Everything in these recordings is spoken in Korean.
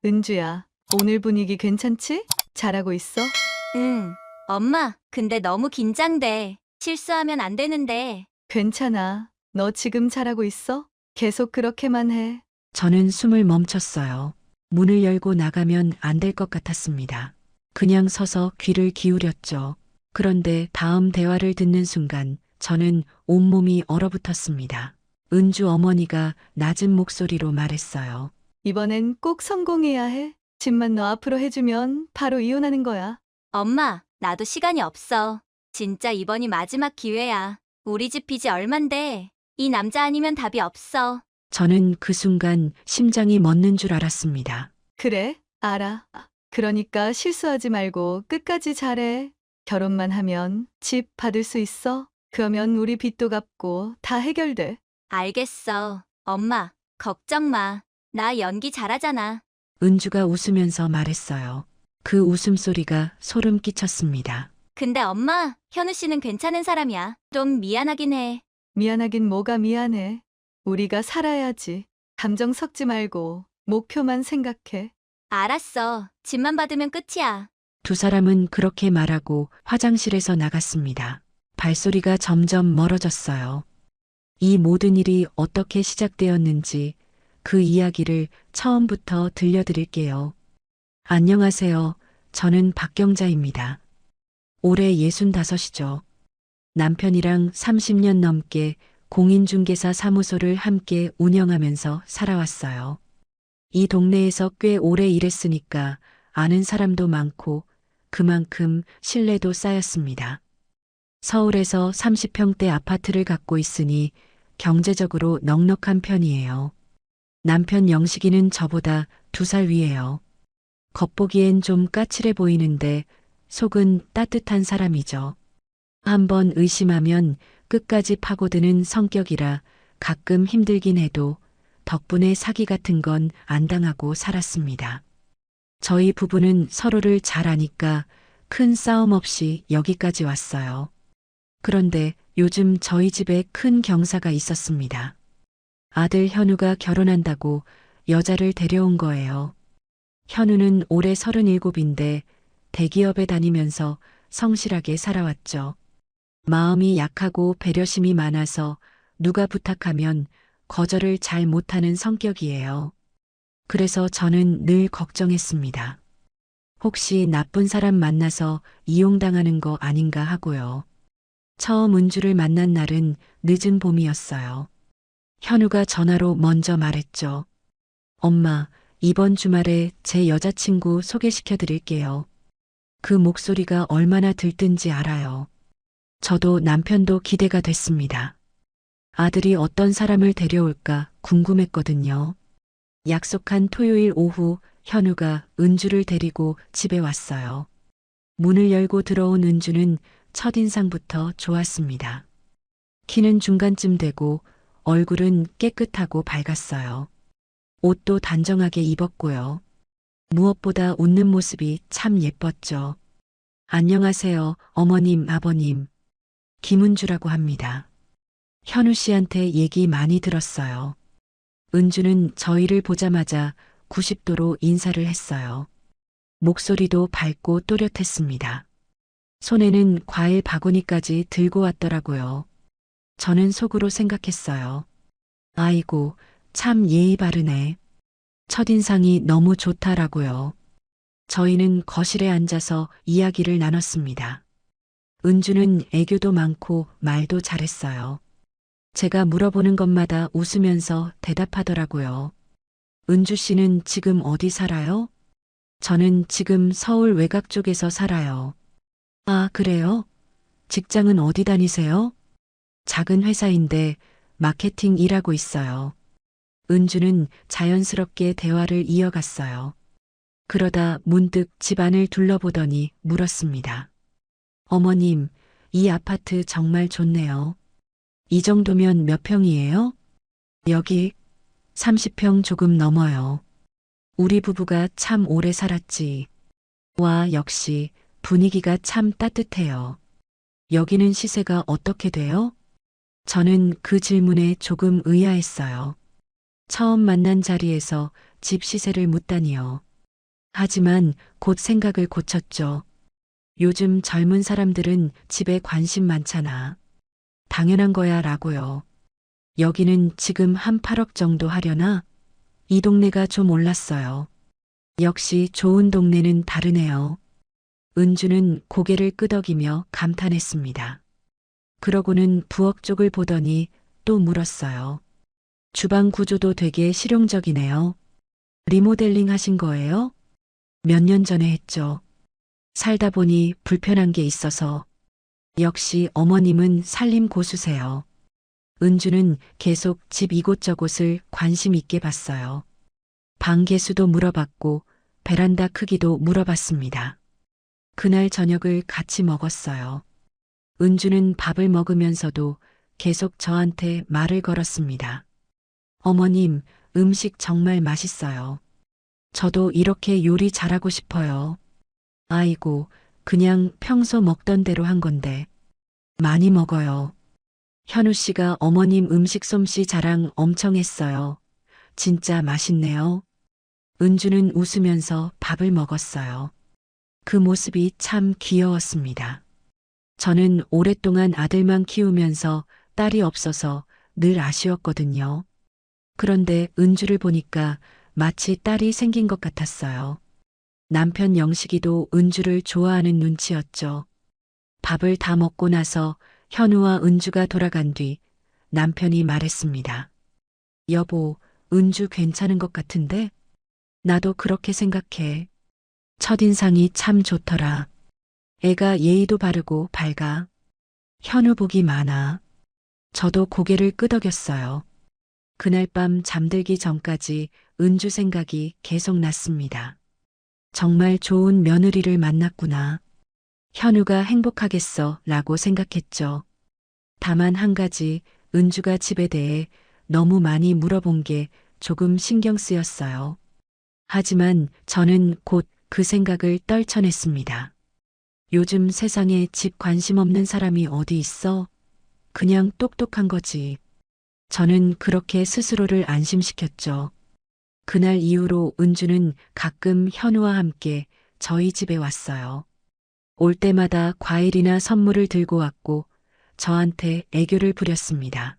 은주야, 오늘 분위기 괜찮지? 잘하고 있어? 응. 엄마, 근데 너무 긴장돼. 실수하면 안 되는데. 괜찮아. 너 지금 잘하고 있어? 계속 그렇게만 해. 저는 숨을 멈췄어요. 문을 열고 나가면 안 될 것 같았습니다. 그냥 서서 귀를 기울였죠. 그런데 다음 대화를 듣는 순간 저는 온몸이 얼어붙었습니다. 은주 어머니가 낮은 목소리로 말했어요. 이번엔 꼭 성공해야 해. 집만 너 앞으로 해주면 바로 이혼하는 거야. 엄마, 나도 시간이 없어. 진짜 이번이 마지막 기회야. 우리 집 빚이 얼만데. 이 남자 아니면 답이 없어. 저는 그 순간 심장이 멎는 줄 알았습니다. 그래, 알아. 그러니까 실수하지 말고 끝까지 잘해. 결혼만 하면 집 받을 수 있어. 그러면 우리 빚도 갚고 다 해결돼. 알겠어. 엄마, 걱정 마. 나 연기 잘하잖아. 은주가 웃으면서 말했어요. 그 웃음소리가 소름 끼쳤습니다. 근데 엄마, 현우 씨는 괜찮은 사람이야. 좀 미안하긴 해. 미안하긴 뭐가 미안해. 우리가 살아야지. 감정 섞지 말고 목표만 생각해. 알았어. 집만 받으면 끝이야. 두 사람은 그렇게 말하고 화장실에서 나갔습니다. 발소리가 점점 멀어졌어요. 이 모든 일이 어떻게 시작되었는지 그 이야기를 처음부터 들려드릴게요. 안녕하세요. 저는 박경자입니다. 올해 65이죠. 남편이랑 30년 넘게 공인중개사 사무소를 함께 운영하면서 살아왔어요. 이 동네에서 꽤 오래 일했으니까 아는 사람도 많고 그만큼 신뢰도 쌓였습니다. 서울에서 30평대 아파트를 갖고 있으니 경제적으로 넉넉한 편이에요. 남편 영식이는 저보다 2살 위에요. 겉보기엔 좀 까칠해 보이는데 속은 따뜻한 사람이죠. 한번 의심하면 끝까지 파고드는 성격이라 가끔 힘들긴 해도 덕분에 사기 같은 건 안 당하고 살았습니다. 저희 부부는 서로를 잘 아니까 큰 싸움 없이 여기까지 왔어요. 그런데 요즘 저희 집에 큰 경사가 있었습니다. 아들 현우가 결혼한다고 여자를 데려온 거예요. 현우는 올해 37인데 대기업에 다니면서 성실하게 살아왔죠. 마음이 약하고 배려심이 많아서 누가 부탁하면 거절을 잘 못하는 성격이에요. 그래서 저는 늘 걱정했습니다. 혹시 나쁜 사람 만나서 이용당하는 거 아닌가 하고요. 처음 은주를 만난 날은 늦은 봄이었어요. 현우가 전화로 먼저 말했죠. 엄마, 이번 주말에 제 여자친구 소개시켜 드릴게요. 그 목소리가 얼마나 들뜬지 알아요. 저도 남편도 기대가 됐습니다. 아들이 어떤 사람을 데려올까 궁금했거든요. 약속한 토요일 오후 현우가 은주를 데리고 집에 왔어요. 문을 열고 들어온 은주는 첫인상부터 좋았습니다. 키는 중간쯤 되고 얼굴은 깨끗하고 밝았어요. 옷도 단정하게 입었고요. 무엇보다 웃는 모습이 참 예뻤죠. 안녕하세요, 어머님, 아버님. 김은주라고 합니다. 현우 씨한테 얘기 많이 들었어요. 은주는 저희를 보자마자 90도로 인사를 했어요. 목소리도 밝고 또렷했습니다. 손에는 과일 바구니까지 들고 왔더라고요. 저는 속으로 생각했어요. 아이고, 참 예의 바르네. 첫인상이 너무 좋다라고요. 저희는 거실에 앉아서 이야기를 나눴습니다. 은주는 애교도 많고 말도 잘했어요. 제가 물어보는 것마다 웃으면서 대답하더라고요. 은주 씨는 지금 어디 살아요? 저는 지금 서울 외곽 쪽에서 살아요. 아, 그래요? 직장은 어디 다니세요? 작은 회사인데 마케팅 일하고 있어요. 은주는 자연스럽게 대화를 이어갔어요. 그러다 문득 집안을 둘러보더니 물었습니다. 어머님, 이 아파트 정말 좋네요. 이 정도면 몇 평이에요? 여기 30평 조금 넘어요. 우리 부부가 참 오래 살았지. 와, 역시 분위기가 참 따뜻해요. 여기는 시세가 어떻게 돼요? 저는 그 질문에 조금 의아했어요. 처음 만난 자리에서 집 시세를 묻다니요. 하지만 곧 생각을 고쳤죠. 요즘 젊은 사람들은 집에 관심 많잖아. 당연한 거야 라고요. 여기는 지금 한 8억 정도 하려나? 이 동네가 좀 올랐어요. 역시 좋은 동네는 다르네요. 은주는 고개를 끄덕이며 감탄했습니다. 그러고는 부엌 쪽을 보더니 또 물었어요. 주방 구조도 되게 실용적이네요. 리모델링 하신 거예요? 몇 년 전에 했죠. 살다 보니 불편한 게 있어서. 역시 어머님은 살림 고수세요. 은주는 계속 집 이곳저곳을 관심 있게 봤어요. 방 개수도 물어봤고 베란다 크기도 물어봤습니다. 그날 저녁을 같이 먹었어요. 은주는 밥을 먹으면서도 계속 저한테 말을 걸었습니다. 어머님, 음식 정말 맛있어요. 저도 이렇게 요리 잘하고 싶어요. 아이고, 그냥 평소 먹던 대로 한 건데. 많이 먹어요. 현우 씨가 어머님 음식 솜씨 자랑 엄청 했어요. 진짜 맛있네요. 은주는 웃으면서 밥을 먹었어요. 그 모습이 참 귀여웠습니다. 저는 오랫동안 아들만 키우면서 딸이 없어서 늘 아쉬웠거든요. 그런데 은주를 보니까 마치 딸이 생긴 것 같았어요. 남편 영식이도 은주를 좋아하는 눈치였죠. 밥을 다 먹고 나서 현우와 은주가 돌아간 뒤 남편이 말했습니다. 여보, 은주 괜찮은 것 같은데? 나도 그렇게 생각해. 첫인상이 참 좋더라. 애가 예의도 바르고 밝아. 현우 복이 많아. 저도 고개를 끄덕였어요. 그날 밤 잠들기 전까지 은주 생각이 계속 났습니다. 정말 좋은 며느리를 만났구나. 현우가 행복하겠어 라고 생각했죠. 다만 한 가지 은주가 집에 대해 너무 많이 물어본 게 조금 신경 쓰였어요. 하지만 저는 곧 그 생각을 떨쳐냈습니다. 요즘 세상에 집 관심 없는 사람이 어디 있어? 그냥 똑똑한 거지. 저는 그렇게 스스로를 안심시켰죠. 그날 이후로 은주는 가끔 현우와 함께 저희 집에 왔어요. 올 때마다 과일이나 선물을 들고 왔고 저한테 애교를 부렸습니다.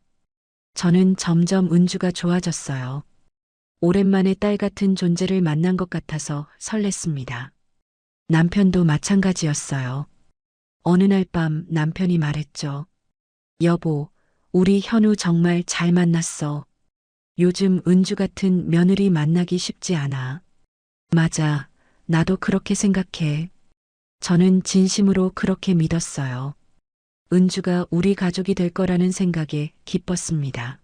저는 점점 은주가 좋아졌어요. 오랜만에 딸 같은 존재를 만난 것 같아서 설렜습니다. 남편도 마찬가지였어요. 어느 날 밤 남편이 말했죠. 여보, 우리 현우 정말 잘 만났어. 요즘 은주 같은 며느리 만나기 쉽지 않아. 맞아, 나도 그렇게 생각해. 저는 진심으로 그렇게 믿었어요. 은주가 우리 가족이 될 거라는 생각에 기뻤습니다.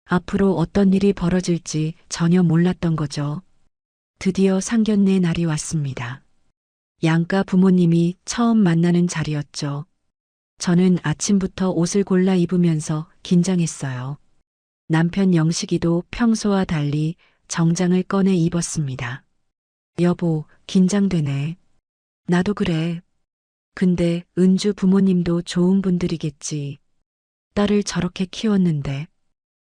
앞으로 어떤 일이 벌어질지 전혀 몰랐던 거죠. 드디어 상견례 날이 왔습니다. 양가 부모님이 처음 만나는 자리였죠. 저는 아침부터 옷을 골라 입으면서 긴장했어요. 남편 영식이도 평소와 달리 정장을 꺼내 입었습니다. 여보, 긴장되네. 나도 그래. 근데 은주 부모님도 좋은 분들이겠지. 딸을 저렇게 키웠는데.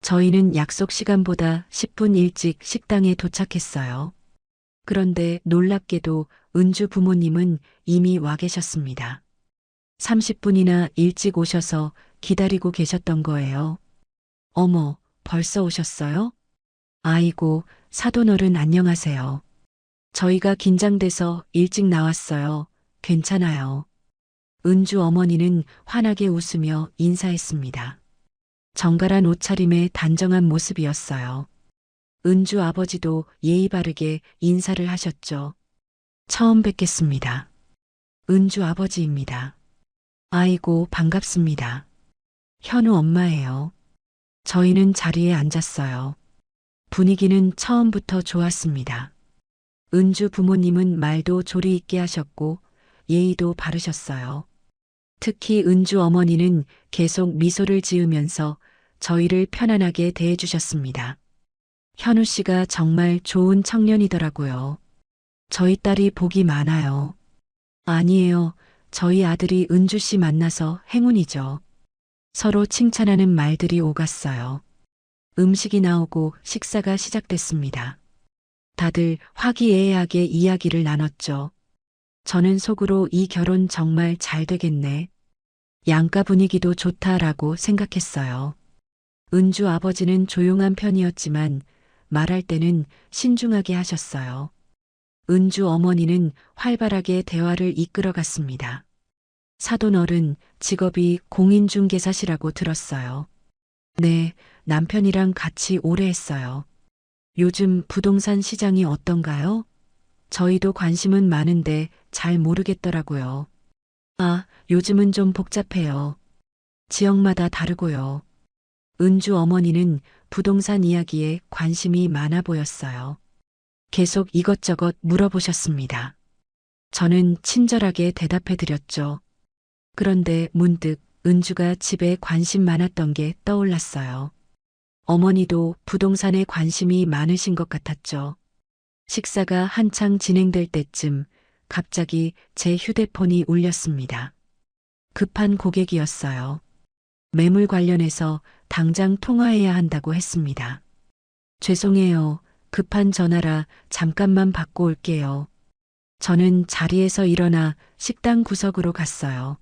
저희는 약속 시간보다 10분 일찍 식당에 도착했어요. 그런데 놀랍게도 은주 부모님은 이미 와 계셨습니다. 30분이나 일찍 오셔서 기다리고 계셨던 거예요. 어머, 벌써 오셨어요? 아이고, 사돈어른 안녕하세요. 저희가 긴장돼서 일찍 나왔어요. 괜찮아요. 은주 어머니는 환하게 웃으며 인사했습니다. 정갈한 옷차림의 단정한 모습이었어요. 은주 아버지도 예의 바르게 인사를 하셨죠. 처음 뵙겠습니다. 은주 아버지입니다. 아이고, 반갑습니다. 현우 엄마예요. 저희는 자리에 앉았어요. 분위기는 처음부터 좋았습니다. 은주 부모님은 말도 조리 있게 하셨고 예의도 바르셨어요. 특히 은주 어머니는 계속 미소를 지으면서 저희를 편안하게 대해주셨습니다. 현우 씨가 정말 좋은 청년이더라고요. 저희 딸이 복이 많아요. 아니에요. 저희 아들이 은주 씨 만나서 행운이죠. 서로 칭찬하는 말들이 오갔어요. 음식이 나오고 식사가 시작됐습니다. 다들 화기애애하게 이야기를 나눴죠. 저는 속으로 이 결혼 정말 잘 되겠네. 양가 분위기도 좋다라고 생각했어요. 은주 아버지는 조용한 편이었지만 말할 때는 신중하게 하셨어요. 은주 어머니는 활발하게 대화를 이끌어갔습니다. 사돈 어른, 직업이 공인중개사시라고 들었어요. 네, 남편이랑 같이 오래 했어요. 요즘 부동산 시장이 어떤가요? 저희도 관심은 많은데 잘 모르겠더라고요. 아, 요즘은 좀 복잡해요. 지역마다 다르고요. 은주 어머니는 부동산 이야기에 관심이 많아 보였어요. 계속 이것저것 물어보셨습니다. 저는 친절하게 대답해 드렸죠. 그런데 문득 은주가 집에 관심 많았던 게 떠올랐어요. 어머니도 부동산에 관심이 많으신 것 같았죠. 식사가 한창 진행될 때쯤 갑자기 제 휴대폰이 울렸습니다. 급한 고객이었어요. 매물 관련해서 당장 통화해야 한다고 했습니다. 죄송해요. 급한 전화라 잠깐만 받고 올게요. 저는 자리에서 일어나 식당 구석으로 갔어요.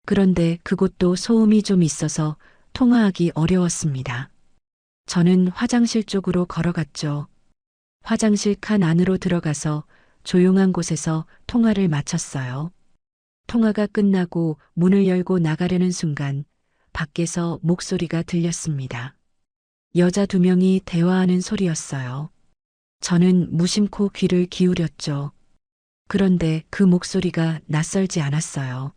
그런데 그곳도 소음이 좀 있어서 통화하기 어려웠습니다. 저는 화장실 쪽으로 걸어갔죠. 화장실 칸 안으로 들어가서 조용한 곳에서 통화를 마쳤어요. 통화가 끝나고 문을 열고 나가려는 순간 밖에서 목소리가 들렸습니다. 여자 2명이 대화하는 소리였어요. 저는 무심코 귀를 기울였죠. 그런데 그 목소리가 낯설지 않았어요.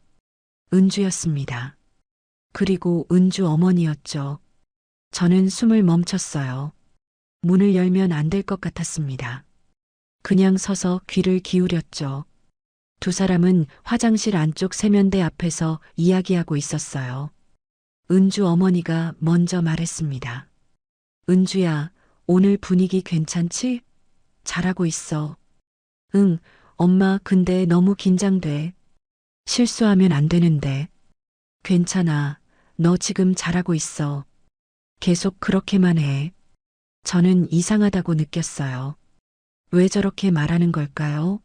은주였습니다. 그리고 은주 어머니였죠. 저는 숨을 멈췄어요. 문을 열면 안 될 것 같았습니다. 그냥 서서 귀를 기울였죠. 두 사람은 화장실 안쪽 세면대 앞에서 이야기하고 있었어요. 은주 어머니가 먼저 말했습니다. 은주야, 오늘 분위기 괜찮지? 잘하고 있어. 응, 엄마, 근데 너무 긴장돼. 실수하면 안 되는데. 괜찮아. 너 지금 잘하고 있어. 계속 그렇게만 해. 저는 이상하다고 느꼈어요. 왜 저렇게 말하는 걸까요?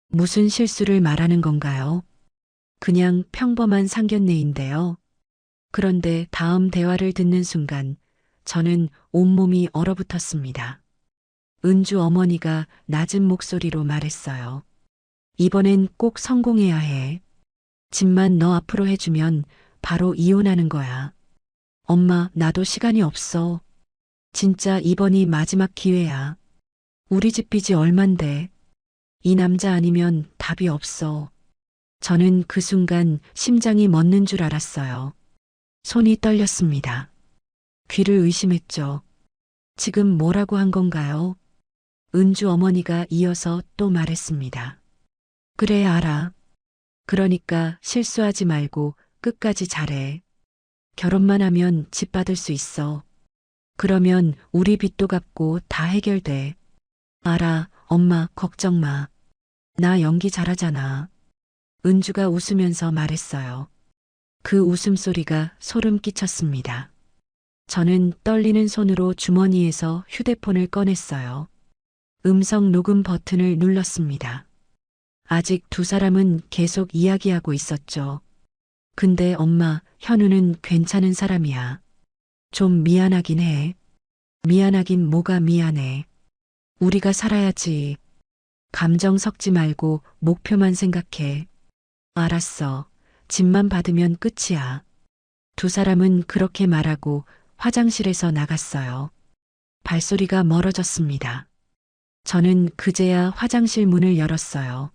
무슨 실수를 말하는 건가요? 그냥 평범한 상견례인데요. 그런데 다음 대화를 듣는 순간 저는 온몸이 얼어붙었습니다. 은주 어머니가 낮은 목소리로 말했어요. 이번엔 꼭 성공해야 해. 집만 너 앞으로 해주면 바로 이혼하는 거야. 엄마, 나도 시간이 없어. 진짜 이번이 마지막 기회야. 우리 집 빚이 얼만데. 이 남자 아니면 답이 없어. 저는 그 순간 심장이 멎는 줄 알았어요. 손이 떨렸습니다. 귀를 의심했죠. 지금 뭐라고 한 건가요? 은주 어머니가 이어서 또 말했습니다. 그래, 알아. 그러니까 실수하지 말고 끝까지 잘해. 결혼만 하면 집 받을 수 있어. 그러면 우리 빚도 갚고 다 해결돼. 알아, 엄마, 걱정 마. 나 연기 잘하잖아. 은주가 웃으면서 말했어요. 그 웃음소리가 소름 끼쳤습니다. 저는 떨리는 손으로 주머니에서 휴대폰을 꺼냈어요. 음성 녹음 버튼을 눌렀습니다. 아직 두 사람은 계속 이야기하고 있었죠. 근데 엄마, 현우는 괜찮은 사람이야. 좀 미안하긴 해. 미안하긴 뭐가 미안해. 우리가 살아야지. 감정 섞지 말고 목표만 생각해. 알았어. 집만 받으면 끝이야. 두 사람은 그렇게 말하고 화장실에서 나갔어요. 발소리가 멀어졌습니다. 저는 그제야 화장실 문을 열었어요.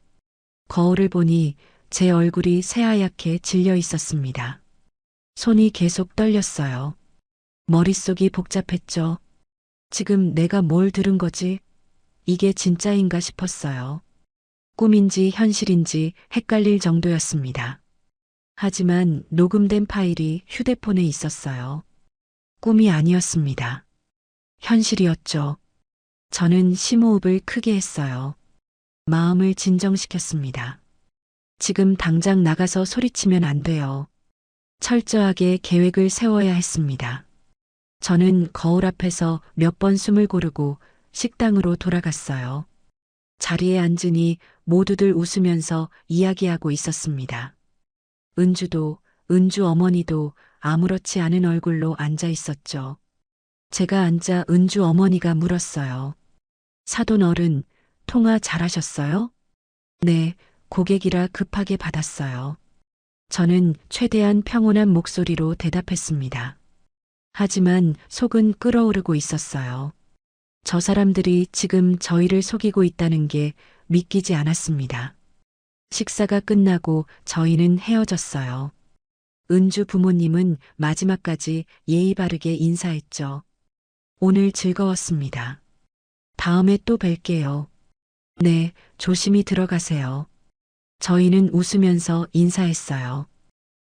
거울을 보니 제 얼굴이 새하얗게 질려 있었습니다. 손이 계속 떨렸어요. 머릿속이 복잡했죠. 지금 내가 뭘 들은 거지? 이게 진짜인가 싶었어요. 꿈인지 현실인지 헷갈릴 정도였습니다. 하지만 녹음된 파일이 휴대폰에 있었어요. 꿈이 아니었습니다. 현실이었죠. 저는 심호흡을 크게 했어요. 마음을 진정시켰습니다. 지금 당장 나가서 소리치면 안 돼요. 철저하게 계획을 세워야 했습니다. 저는 거울 앞에서 몇 번 숨을 고르고 식당으로 돌아갔어요. 자리에 앉으니 모두들 웃으면서 이야기하고 있었습니다. 은주도, 은주 어머니도 아무렇지 않은 얼굴로 앉아 있었죠. 제가 앉자 은주 어머니가 물었어요. 사돈 어른, 통화 잘하셨어요? 네, 고객이라 급하게 받았어요. 저는 최대한 평온한 목소리로 대답했습니다. 하지만 속은 끓어오르고 있었어요. 저 사람들이 지금 저희를 속이고 있다는 게 믿기지 않았습니다. 식사가 끝나고 저희는 헤어졌어요. 은주 부모님은 마지막까지 예의 바르게 인사했죠. 오늘 즐거웠습니다. 다음에 또 뵐게요. 네, 조심히 들어가세요. 저희는 웃으면서 인사했어요.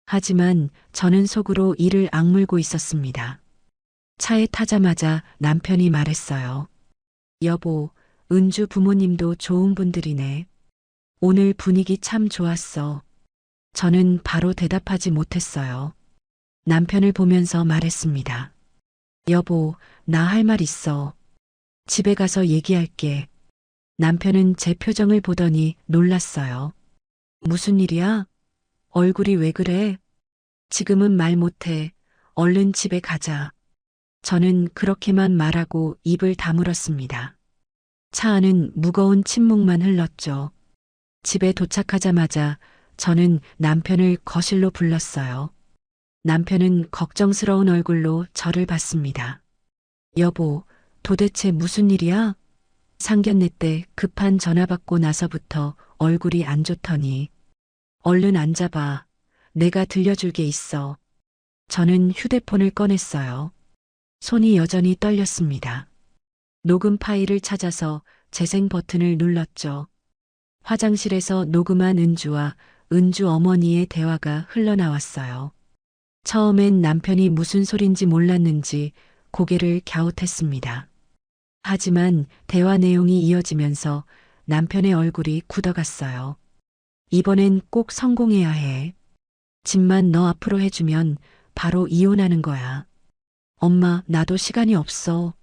하지만 저는 속으로 이를 악물고 있었습니다. 차에 타자마자 남편이 말했어요. 여보, 은주 부모님도 좋은 분들이네. 오늘 분위기 참 좋았어. 저는 바로 대답하지 못했어요. 남편을 보면서 말했습니다. 여보, 나 할 말 있어. 집에 가서 얘기할게. 남편은 제 표정을 보더니 놀랐어요. 무슨 일이야? 얼굴이 왜 그래? 지금은 말 못해. 얼른 집에 가자. 저는 그렇게만 말하고 입을 다물었습니다. 차 안은 무거운 침묵만 흘렀죠. 집에 도착하자마자 저는 남편을 거실로 불렀어요. 남편은 걱정스러운 얼굴로 저를 봤습니다. 여보, 도대체 무슨 일이야? 상견례 때 급한 전화 받고 나서부터 얼굴이 안 좋더니. 얼른 앉아봐. 내가 들려줄 게 있어. 저는 휴대폰을 꺼냈어요. 손이 여전히 떨렸습니다. 녹음 파일을 찾아서 재생 버튼을 눌렀죠. 화장실에서 녹음한 은주와 은주 어머니의 대화가 흘러나왔어요. 처음엔 남편이 무슨 소린지 몰랐는지 고개를 갸웃했습니다. 하지만 대화 내용이 이어지면서 남편의 얼굴이 굳어갔어요. 이번엔 꼭 성공해야 해. 집만 너 앞으로 해주면 바로 이혼하는 거야. 엄마, 나도 시간이 없어.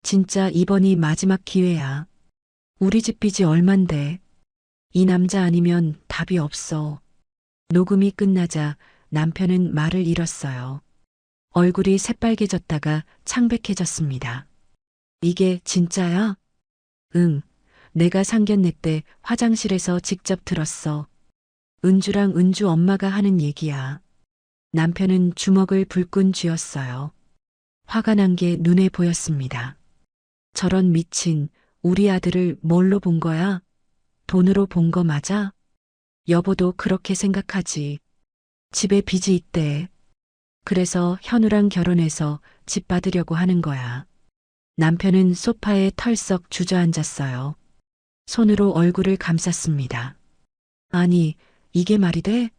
진짜 이번이 마지막 기회야. 우리 집 빚이 얼만데. 이 남자 아니면 답이 없어. 녹음이 끝나자 남편은 말을 잃었어요. 얼굴이 새빨개졌다가 창백해졌습니다. 이게 진짜야? 응, 내가 상견례 때 화장실에서 직접 들었어. 은주랑 은주 엄마가 하는 얘기야. 남편은 주먹을 불끈 쥐었어요. 화가 난 게 눈에 보였습니다. 저런 미친, 우리 아들을 뭘로 본 거야? 돈으로 본 거 맞아? 여보도 그렇게 생각하지. 집에 빚이 있대. 그래서 현우랑 결혼해서 집 받으려고 하는 거야. 남편은 소파에 털썩 주저앉았어요. 손으로 얼굴을 감쌌습니다. 아니, 이게 말이 돼?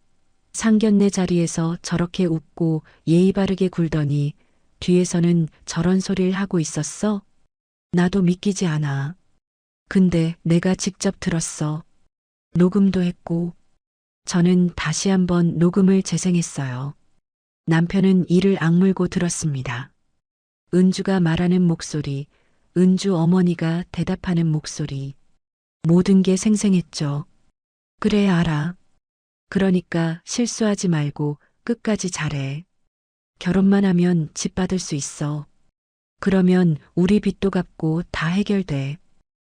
상견례 자리에서 저렇게 웃고 예의 바르게 굴더니 뒤에서는 저런 소리를 하고 있었어? 나도 믿기지 않아. 근데 내가 직접 들었어. 녹음도 했고. 저는 다시 한번 녹음을 재생했어요. 남편은 이를 악물고 들었습니다. 은주가 말하는 목소리, 은주 어머니가 대답하는 목소리. 모든 게 생생했죠. 그래, 알아. 그러니까 실수하지 말고 끝까지 잘해. 결혼만 하면 집 받을 수 있어. 그러면 우리 빚도 갚고 다 해결돼.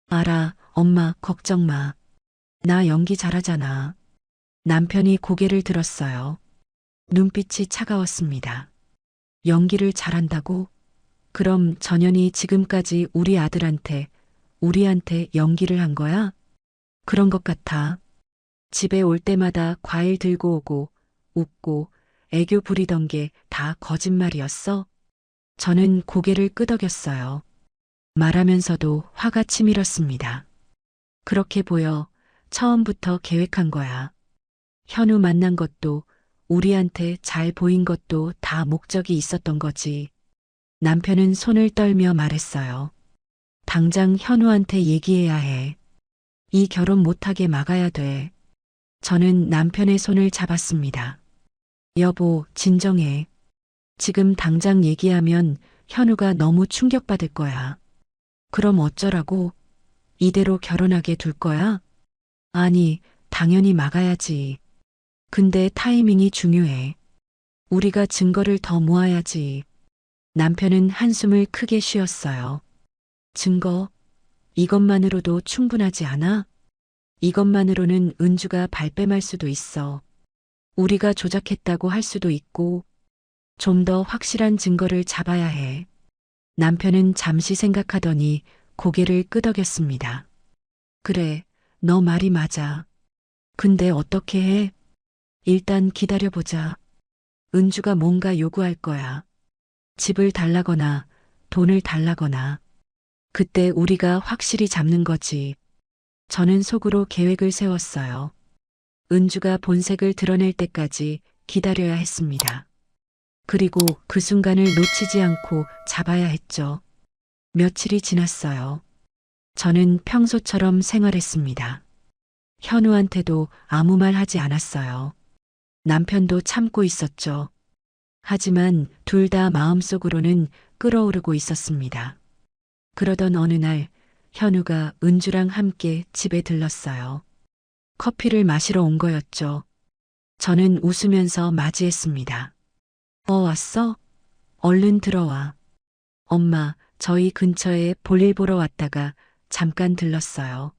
알아, 엄마, 걱정 마. 나 연기 잘하잖아. 남편이 고개를 들었어요. 눈빛이 차가웠습니다. 연기를 잘한다고? 그럼 전현이 지금까지 우리한테 연기를 한 거야? 그런 것 같아. 집에 올 때마다 과일 들고 오고, 웃고, 애교 부리던 게 다 거짓말이었어? 저는 고개를 끄덕였어요. 말하면서도 화가 치밀었습니다. 그렇게 보여 처음부터 계획한 거야. 현우 만난 것도 우리한테 잘 보인 것도 다 목적이 있었던 거지. 남편은 손을 떨며 말했어요. 당장 현우한테 얘기해야 해. 이 결혼 못하게 막아야 돼. 저는 남편의 손을 잡았습니다. 여보, 진정해. 지금 당장 얘기하면 현우가 너무 충격받을 거야. 그럼 어쩌라고? 이대로 결혼하게 둘 거야? 아니, 당연히 막아야지. 근데 타이밍이 중요해. 우리가 증거를 더 모아야지. 남편은 한숨을 크게 쉬었어요. 증거? 이것만으로도 충분하지 않아? 이것만으로는 은주가 발뺌할 수도 있어. 우리가 조작했다고 할 수도 있고, 좀 더 확실한 증거를 잡아야 해. 남편은 잠시 생각하더니 고개를 끄덕였습니다. 그래, 너 말이 맞아. 근데 어떻게 해? 일단 기다려보자. 은주가 뭔가 요구할 거야. 집을 달라거나 돈을 달라거나. 그때 우리가 확실히 잡는 거지. 저는 속으로 계획을 세웠어요. 은주가 본색을 드러낼 때까지 기다려야 했습니다. 그리고 그 순간을 놓치지 않고 잡아야 했죠. 며칠이 지났어요. 저는 평소처럼 생활했습니다. 현우한테도 아무 말 하지 않았어요. 남편도 참고 있었죠. 하지만 둘 다 마음속으로는 끓어오르고 있었습니다. 그러던 어느 날 현우가 은주랑 함께 집에 들렀어요. 커피를 마시러 온 거였죠. 저는 웃으면서 맞이했습니다. 왔어? 얼른 들어와. 엄마, 저희 근처에 볼일 보러 왔다가 잠깐 들렀어요.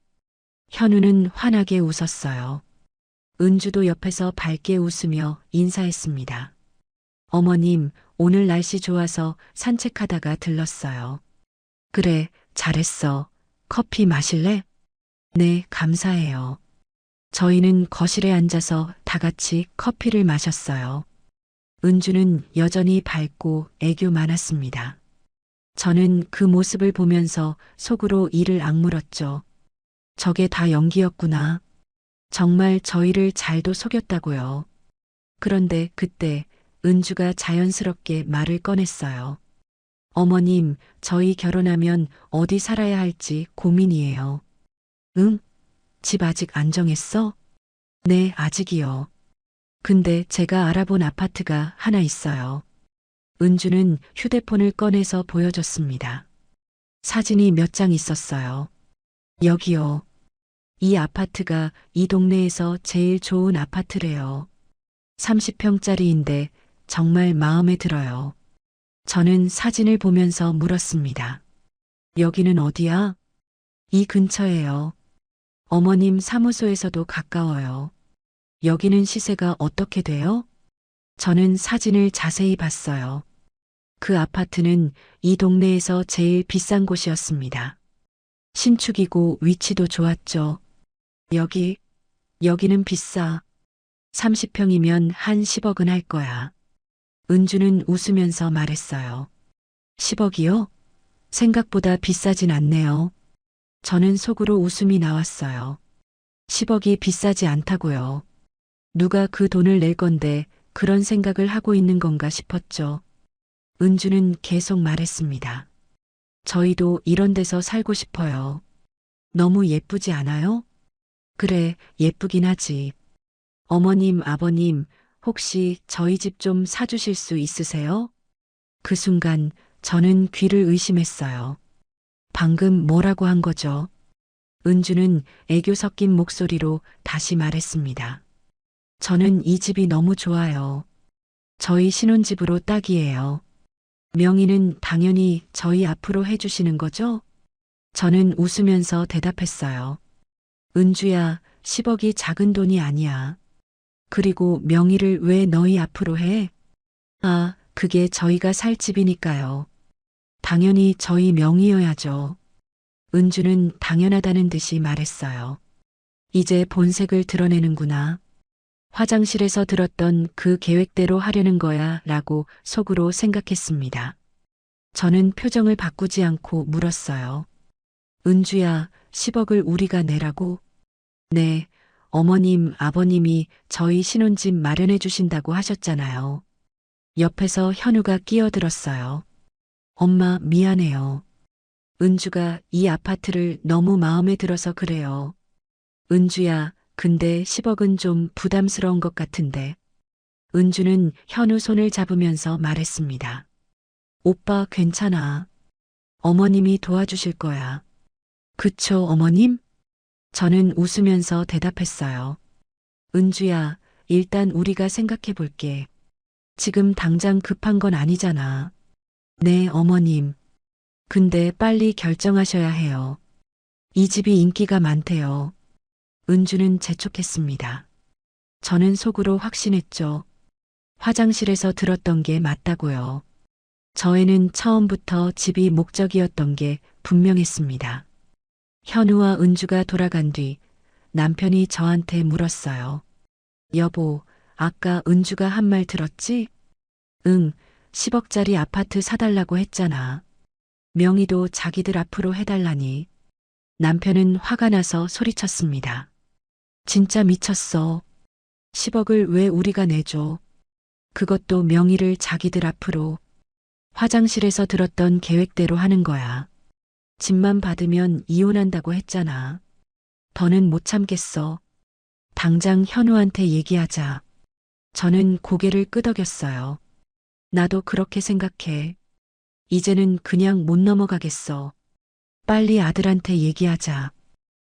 현우는 환하게 웃었어요. 은주도 옆에서 밝게 웃으며 인사했습니다. 어머님, 오늘 날씨 좋아서 산책하다가 들렀어요. 그래, 잘했어. 커피 마실래? 네, 감사해요. 저희는 거실에 앉아서 다 같이 커피를 마셨어요. 은주는 여전히 밝고 애교 많았습니다. 저는 그 모습을 보면서 속으로 이를 악물었죠. 저게 다 연기였구나. 정말 저희를 잘도 속였다고요. 그런데 그때 은주가 자연스럽게 말을 꺼냈어요. 어머님, 저희 결혼하면 어디 살아야 할지 고민이에요. 응? 집 아직 안 정했어? 네, 아직이요. 근데 제가 알아본 아파트가 하나 있어요. 은주는 휴대폰을 꺼내서 보여줬습니다. 사진이 몇 장 있었어요. 여기요. 이 아파트가 이 동네에서 제일 좋은 아파트래요. 30평짜리인데 정말 마음에 들어요. 저는 사진을 보면서 물었습니다. 여기는 어디야? 이 근처예요. 어머님 사무소에서도 가까워요. 여기는 시세가 어떻게 돼요? 저는 사진을 자세히 봤어요. 그 아파트는 이 동네에서 제일 비싼 곳이었습니다. 신축이고 위치도 좋았죠. 여기는 비싸. 30평이면 한 10억은 할 거야. 은주는 웃으면서 말했어요. 10억이요? 생각보다 비싸진 않네요. 저는 속으로 웃음이 나왔어요. 10억이 비싸지 않다고요. 누가 그 돈을 낼 건데 그런 생각을 하고 있는 건가 싶었죠. 은주는 계속 말했습니다. 저희도 이런 데서 살고 싶어요. 너무 예쁘지 않아요? 그래, 예쁘긴 하지. 어머님, 아버님, 혹시 저희 집 좀 사주실 수 있으세요? 그 순간 저는 귀를 의심했어요. 방금 뭐라고 한 거죠? 은주는 애교 섞인 목소리로 다시 말했습니다. 저는 이 집이 너무 좋아요. 저희 신혼집으로 딱이에요. 명의는 당연히 저희 앞으로 해주시는 거죠? 저는 웃으면서 대답했어요. 은주야, 10억이 작은 돈이 아니야. 그리고 명의를 왜 너희 앞으로 해? 아, 그게 저희가 살 집이니까요. 당연히 저희 명의여야죠. 은주는 당연하다는 듯이 말했어요. 이제 본색을 드러내는구나. 화장실에서 들었던 그 계획대로 하려는 거야 라고 속으로 생각했습니다. 저는 표정을 바꾸지 않고 물었어요. 은주야, 10억을 우리가 내라고? 네, 어머님, 아버님이 저희 신혼집 마련해 주신다고 하셨잖아요. 옆에서 현우가 끼어들었어요. 엄마, 미안해요. 은주가 이 아파트를 너무 마음에 들어서 그래요. 은주야, 근데 10억은 좀 부담스러운 것 같은데. 은주는 현우 손을 잡으면서 말했습니다. 오빠 괜찮아. 어머님이 도와주실 거야. 그쵸, 어머님? 저는 웃으면서 대답했어요. 은주야, 일단 우리가 생각해 볼게. 지금 당장 급한 건 아니잖아. 네, 어머님. 근데 빨리 결정하셔야 해요. 이 집이 인기가 많대요. 은주는 재촉했습니다. 저는 속으로 확신했죠. 화장실에서 들었던 게 맞다고요. 저에는 처음부터 집이 목적이었던 게 분명했습니다. 현우와 은주가 돌아간 뒤 남편이 저한테 물었어요. 여보, 아까 은주가 한 말 들었지? 응, 10억짜리 아파트 사달라고 했잖아. 명의도 자기들 앞으로 해달라니. 남편은 화가 나서 소리쳤습니다. 진짜 미쳤어. 10억을 왜 우리가 내줘? 그것도 명의를 자기들 앞으로. 화장실에서 들었던 계획대로 하는 거야. 집만 받으면 이혼한다고 했잖아. 더는 못 참겠어. 당장 현우한테 얘기하자. 저는 고개를 끄덕였어요. 나도 그렇게 생각해. 이제는 그냥 못 넘어가겠어. 빨리 아들한테 얘기하자.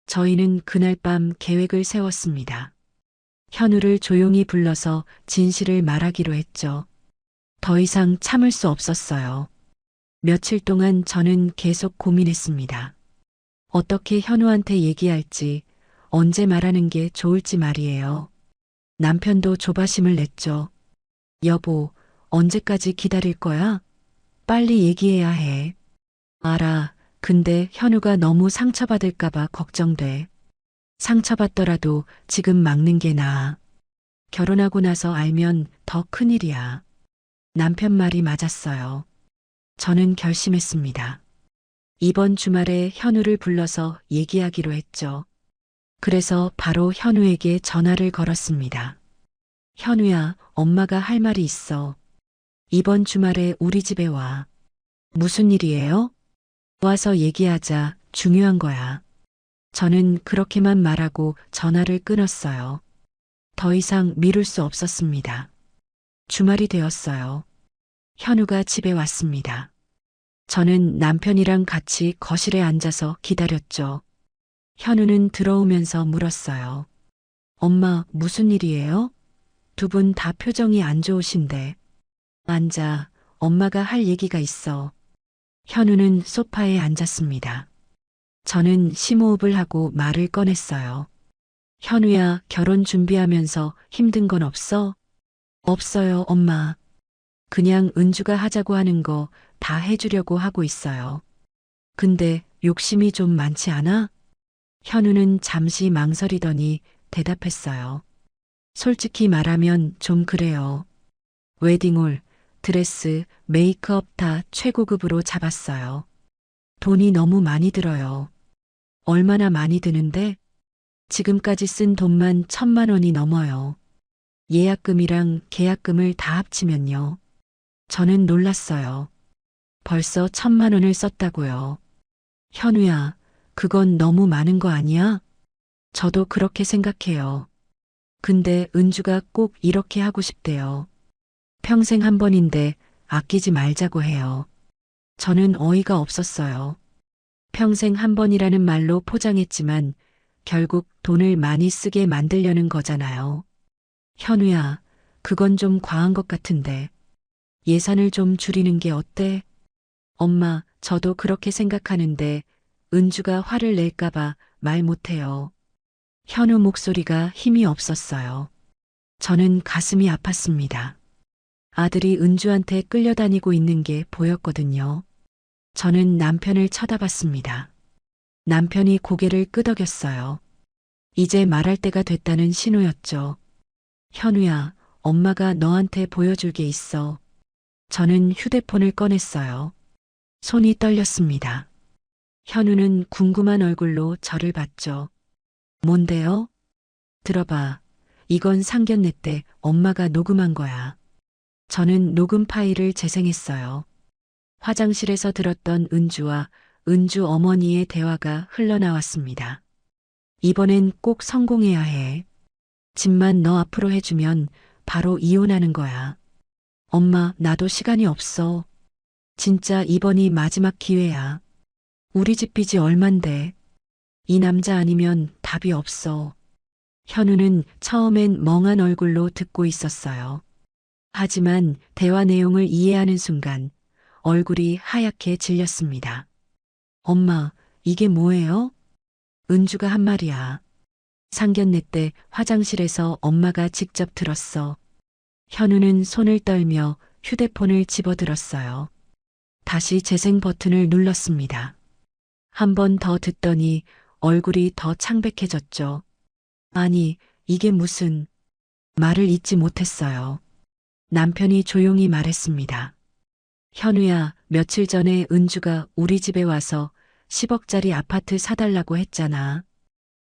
저희는 그날 밤 계획을 세웠습니다. 현우를 조용히 불러서 진실을 말하기로 했죠. 더 이상 참을 수 없었어요. 며칠 동안 저는 계속 고민했습니다. 어떻게 현우한테 얘기할지, 언제 말하는 게 좋을지 말이에요. 남편도 조바심을 냈죠. 여보, 언제까지 기다릴 거야? 빨리 얘기해야 해. 알아. 근데 현우가 너무 상처받을까봐 걱정돼. 상처받더라도 지금 막는 게 나아. 결혼하고 나서 알면 더 큰일이야. 남편 말이 맞았어요. 저는 결심했습니다. 이번 주말에 현우를 불러서 얘기하기로 했죠. 그래서 바로 현우에게 전화를 걸었습니다. 현우야, 엄마가 할 말이 있어. 이번 주말에 우리 집에 와. 무슨 일이에요? 와서 얘기하자. 중요한 거야. 저는 그렇게만 말하고 전화를 끊었어요. 더 이상 미룰 수 없었습니다. 주말이 되었어요. 현우가 집에 왔습니다. 저는 남편이랑 같이 거실에 앉아서 기다렸죠. 현우는 들어오면서 물었어요. 엄마, 무슨 일이에요? 두 분 다 표정이 안 좋으신데. 앉아, 엄마가 할 얘기가 있어. 현우는 소파에 앉았습니다. 저는 심호흡을 하고 말을 꺼냈어요. 현우야, 결혼 준비하면서 힘든 건 없어? 없어요, 엄마. 그냥 은주가 하자고 하는 거 다 해주려고 하고 있어요. 근데 욕심이 좀 많지 않아? 현우는 잠시 망설이더니 대답했어요. 솔직히 말하면 좀 그래요. 웨딩홀, 드레스, 메이크업 다 최고급으로 잡았어요. 돈이 너무 많이 들어요. 얼마나 많이 드는데? 지금까지 쓴 돈만 1,000만 원이 넘어요. 예약금이랑 계약금을 다 합치면요. 저는 놀랐어요. 벌써 1,000만 원을 썼다고요. 현우야, 그건 너무 많은 거 아니야? 저도 그렇게 생각해요. 근데 은주가 꼭 이렇게 하고 싶대요. 평생 한 번인데 아끼지 말자고 해요. 저는 어이가 없었어요. 평생 한 번이라는 말로 포장했지만 결국 돈을 많이 쓰게 만들려는 거잖아요. 현우야, 그건 좀 과한 것 같은데. 예산을 좀 줄이는 게 어때? 엄마, 저도 그렇게 생각하는데 은주가 화를 낼까봐 말 못해요. 현우 목소리가 힘이 없었어요. 저는 가슴이 아팠습니다. 아들이 은주한테 끌려다니고 있는 게 보였거든요. 저는 남편을 쳐다봤습니다. 남편이 고개를 끄덕였어요. 이제 말할 때가 됐다는 신호였죠. 현우야, 엄마가 너한테 보여줄 게 있어. 저는 휴대폰을 꺼냈어요. 손이 떨렸습니다. 현우는 궁금한 얼굴로 저를 봤죠. 뭔데요? 들어봐. 이건 상견례 때 엄마가 녹음한 거야. 저는 녹음 파일을 재생했어요. 화장실에서 들었던 은주와 은주 어머니의 대화가 흘러나왔습니다. 이번엔 꼭 성공해야 해. 집만 너 앞으로 해주면 바로 이혼하는 거야. 엄마, 나도 시간이 없어. 진짜 이번이 마지막 기회야. 우리 집 빚이 얼만데. 이 남자 아니면 답이 없어. 현우는 처음엔 멍한 얼굴로 듣고 있었어요. 하지만 대화 내용을 이해하는 순간 얼굴이 하얗게 질렸습니다. 엄마, 이게 뭐예요? 은주가 한 말이야. 상견례 때 화장실에서 엄마가 직접 들었어. 현우는 손을 떨며 휴대폰을 집어들었어요. 다시 재생 버튼을 눌렀습니다. 한 번 더 듣더니 얼굴이 더 창백해졌죠. 아니, 이게 무슨... 말을 잇지 못했어요. 남편이 조용히 말했습니다. 현우야, 며칠 전에 은주가 우리 집에 와서 10억짜리 아파트 사달라고 했잖아.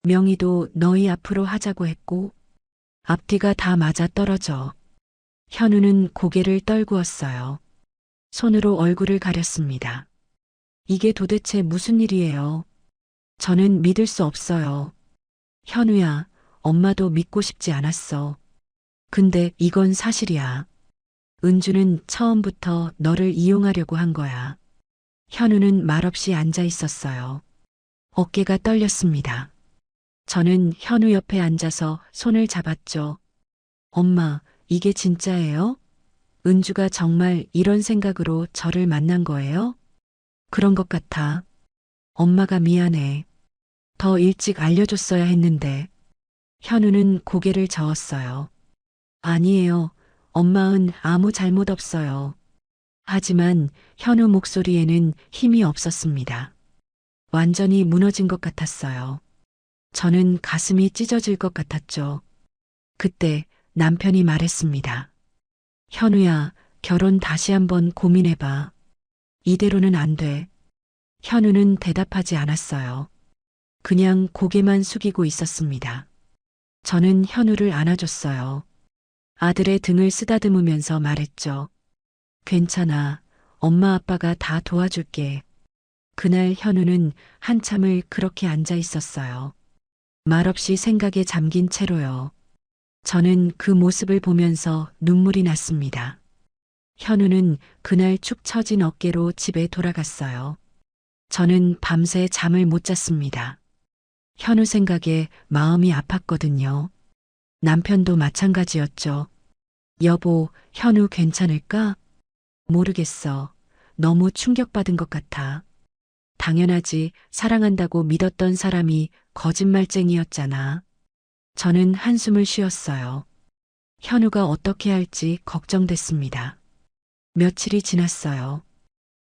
명의도 너희 앞으로 하자고 했고, 앞뒤가 다 맞아 떨어져. 현우는 고개를 떨구었어요. 손으로 얼굴을 가렸습니다. 이게 도대체 무슨 일이에요? 저는 믿을 수 없어요. 현우야, 엄마도 믿고 싶지 않았어. 근데 이건 사실이야. 은주는 처음부터 너를 이용하려고 한 거야. 현우는 말없이 앉아 있었어요. 어깨가 떨렸습니다. 저는 현우 옆에 앉아서 손을 잡았죠. 엄마, 이게 진짜예요? 은주가 정말 이런 생각으로 저를 만난 거예요? 그런 것 같아. 엄마가 미안해. 더 일찍 알려줬어야 했는데. 현우는 고개를 저었어요. 아니에요. 엄마는 아무 잘못 없어요. 하지만 현우 목소리에는 힘이 없었습니다. 완전히 무너진 것 같았어요. 저는 가슴이 찢어질 것 같았죠. 그때 남편이 말했습니다. 현우야, 결혼 다시 한번 고민해봐. 이대로는 안 돼. 현우는 대답하지 않았어요. 그냥 고개만 숙이고 있었습니다. 저는 현우를 안아줬어요. 아들의 등을 쓰다듬으면서 말했죠. 괜찮아. 엄마 아빠가 다 도와줄게. 그날 현우는 한참을 그렇게 앉아 있었어요. 말없이 생각에 잠긴 채로요. 저는 그 모습을 보면서 눈물이 났습니다. 현우는 그날 축 처진 어깨로 집에 돌아갔어요. 저는 밤새 잠을 못 잤습니다. 현우 생각에 마음이 아팠거든요. 남편도 마찬가지였죠. 여보, 현우 괜찮을까? 모르겠어. 너무 충격받은 것 같아. 당연하지. 사랑한다고 믿었던 사람이 거짓말쟁이였잖아. 저는 한숨을 쉬었어요. 현우가 어떻게 할지 걱정됐습니다. 며칠이 지났어요.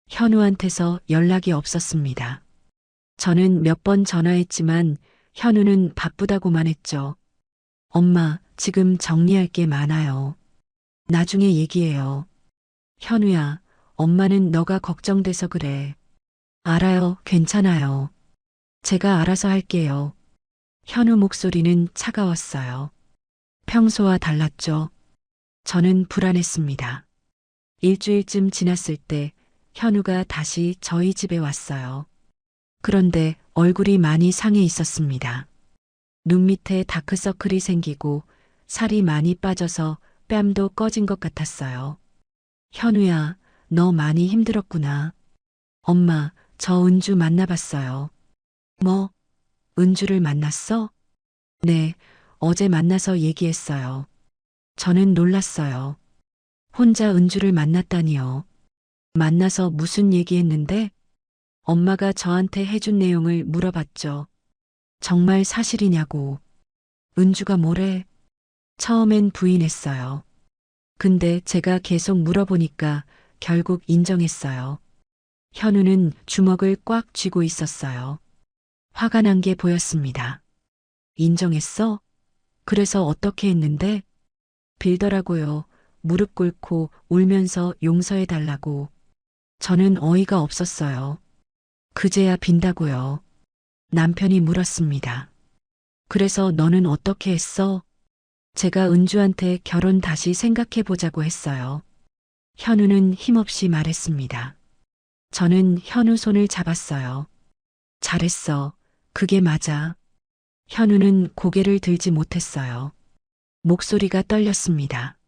현우한테서 연락이 없었습니다. 저는 몇 번 전화했지만 현우는 바쁘다고만 했죠. 엄마, 지금 정리할 게 많아요. 나중에 얘기해요. 현우야, 엄마는 너가 걱정돼서 그래. 알아요, 괜찮아요. 제가 알아서 할게요. 현우 목소리는 차가웠어요. 평소와 달랐죠. 저는 불안했습니다. 일주일쯤 지났을 때 현우가 다시 저희 집에 왔어요. 그런데 얼굴이 많이 상해 있었습니다. 눈 밑에 다크서클이 생기고 살이 많이 빠져서 뺨도 꺼진 것 같았어요. 현우야, 너 많이 힘들었구나. 엄마, 저 은주 만나봤어요. 뭐? 은주를 만났어? 네, 어제 만나서 얘기했어요. 저는 놀랐어요. 혼자 은주를 만났다니요. 만나서 무슨 얘기했는데? 엄마가 저한테 해준 내용을 물어봤죠. 정말 사실이냐고. 은주가 뭐래? 처음엔 부인했어요. 근데 제가 계속 물어보니까 결국 인정했어요. 현우는 주먹을 꽉 쥐고 있었어요. 화가 난 게 보였습니다. 인정했어? 그래서 어떻게 했는데? 빌더라고요. 무릎 꿇고 울면서 용서해달라고. 저는 어이가 없었어요. 그제야 빈다고요. 남편이 물었습니다. 그래서 너는 어떻게 했어? 제가 은주한테 결혼 다시 생각해보자고 했어요. 현우는 힘없이 말했습니다. 저는 현우 손을 잡았어요. 잘했어. 그게 맞아. 현우는 고개를 들지 못했어요. 목소리가 떨렸습니다.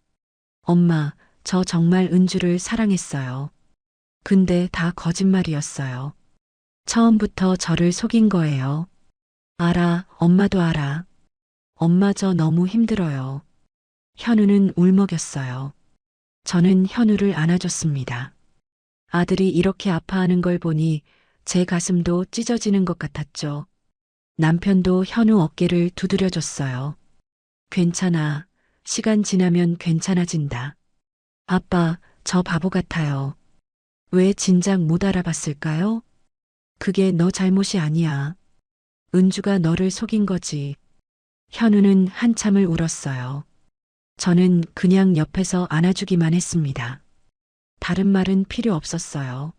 엄마, 저 정말 은주를 사랑했어요. 근데 다 거짓말이었어요. 처음부터 저를 속인 거예요. 알아, 엄마도 알아. 엄마 저 너무 힘들어요. 현우는 울먹였어요. 저는 현우를 안아줬습니다. 아들이 이렇게 아파하는 걸 보니 제 가슴도 찢어지는 것 같았죠. 남편도 현우 어깨를 두드려줬어요. 괜찮아. 시간 지나면 괜찮아진다. 아빠, 저 바보 같아요. 왜 진작 못 알아봤을까요? 그게 너 잘못이 아니야. 은주가 너를 속인 거지. 현우는 한참을 울었어요. 저는 그냥 옆에서 안아주기만 했습니다. 다른 말은 필요 없었어요.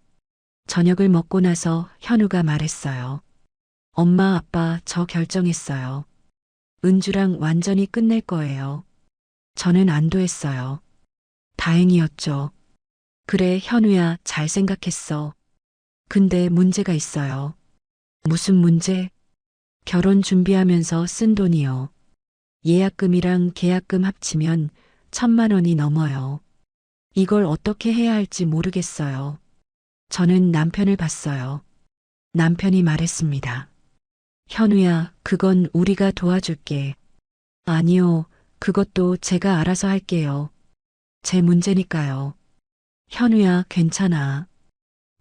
저녁을 먹고 나서 현우가 말했어요. 엄마, 아빠, 저 결정했어요. 은주랑 완전히 끝낼 거예요. 저는 안도했어요. 다행이었죠. 그래, 현우야, 잘 생각했어. 근데 문제가 있어요. 무슨 문제? 결혼 준비하면서 쓴 돈이요. 예약금이랑 계약금 합치면 1,000만 원이 넘어요. 이걸 어떻게 해야 할지 모르겠어요. 저는 남편을 봤어요. 남편이 말했습니다. 현우야, 그건 우리가 도와줄게. 아니요, 그것도 제가 알아서 할게요. 제 문제니까요. 현우야, 괜찮아.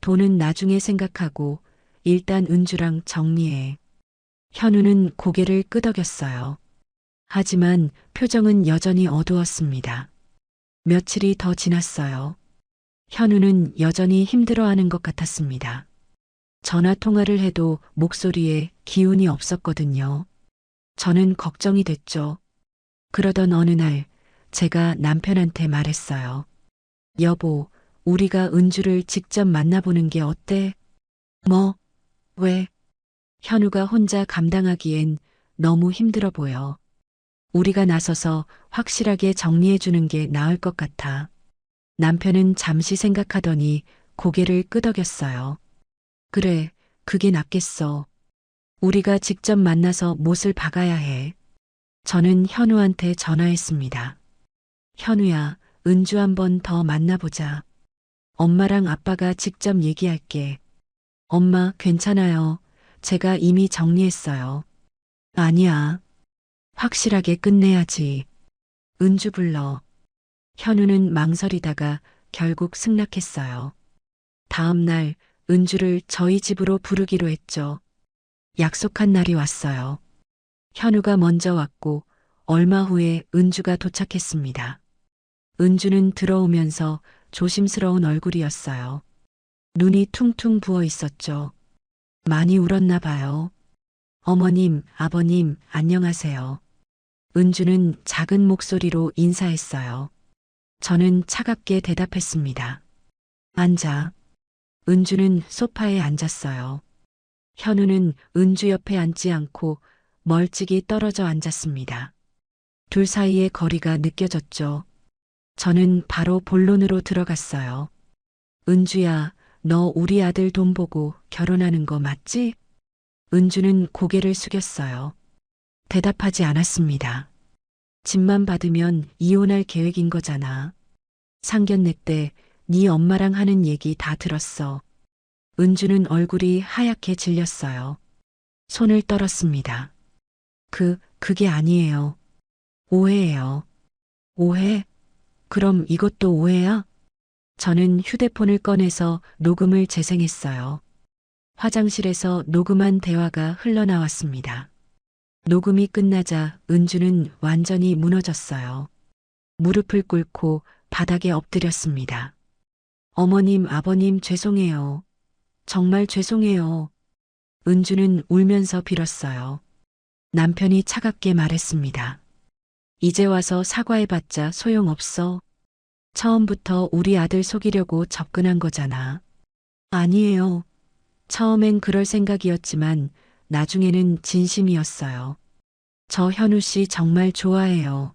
돈은 나중에 생각하고 일단 은주랑 정리해. 현우는 고개를 끄덕였어요. 하지만 표정은 여전히 어두웠습니다. 며칠이 더 지났어요. 현우는 여전히 힘들어하는 것 같았습니다. 전화 통화를 해도 목소리에 기운이 없었거든요. 저는 걱정이 됐죠. 그러던 어느 날 제가 남편한테 말했어요. 여보, 우리가 은주를 직접 만나보는 게 어때? 뭐? 왜? 현우가 혼자 감당하기엔 너무 힘들어 보여. 우리가 나서서 확실하게 정리해 주는 게 나을 것 같아. 남편은 잠시 생각하더니 고개를 끄덕였어요. 그래, 그게 낫겠어. 우리가 직접 만나서 못을 박아야 해. 저는 현우한테 전화했습니다. 현우야, 은주 한 번 더 만나보자. 엄마랑 아빠가 직접 얘기할게. 엄마, 괜찮아요. 제가 이미 정리했어요. 아니야. 확실하게 끝내야지. 은주 불러. 현우는 망설이다가 결국 승낙했어요. 다음 날 은주를 저희 집으로 부르기로 했죠. 약속한 날이 왔어요. 현우가 먼저 왔고 얼마 후에 은주가 도착했습니다. 은주는 들어오면서 조심스러운 얼굴이었어요. 눈이 퉁퉁 부어 있었죠. 많이 울었나 봐요. 어머님, 아버님, 안녕하세요. 은주는 작은 목소리로 인사했어요. 저는 차갑게 대답했습니다. 앉아. 은주는 소파에 앉았어요. 현우는 은주 옆에 앉지 않고 멀찍이 떨어져 앉았습니다. 둘 사이의 거리가 느껴졌죠. 저는 바로 본론으로 들어갔어요. 은주야, 너 우리 아들 돈 보고 결혼하는 거 맞지? 은주는 고개를 숙였어요. 대답하지 않았습니다. 집만 받으면 이혼할 계획인 거잖아. 상견례 때 네 엄마랑 하는 얘기 다 들었어. 은주는 얼굴이 하얗게 질렸어요. 손을 떨었습니다. 그게 아니에요. 오해예요. 오해? 그럼 이것도 오해야? 저는 휴대폰을 꺼내서 녹음을 재생했어요. 화장실에서 녹음한 대화가 흘러나왔습니다. 녹음이 끝나자 은주는 완전히 무너졌어요. 무릎을 꿇고 바닥에 엎드렸습니다. 어머님, 아버님 죄송해요. 정말 죄송해요. 은주는 울면서 빌었어요. 남편이 차갑게 말했습니다. 이제 와서 사과해봤자 소용없어. 처음부터 우리 아들 속이려고 접근한 거잖아. 아니에요. 처음엔 그럴 생각이었지만 나중에는 진심이었어요. 저 현우 씨 정말 좋아해요.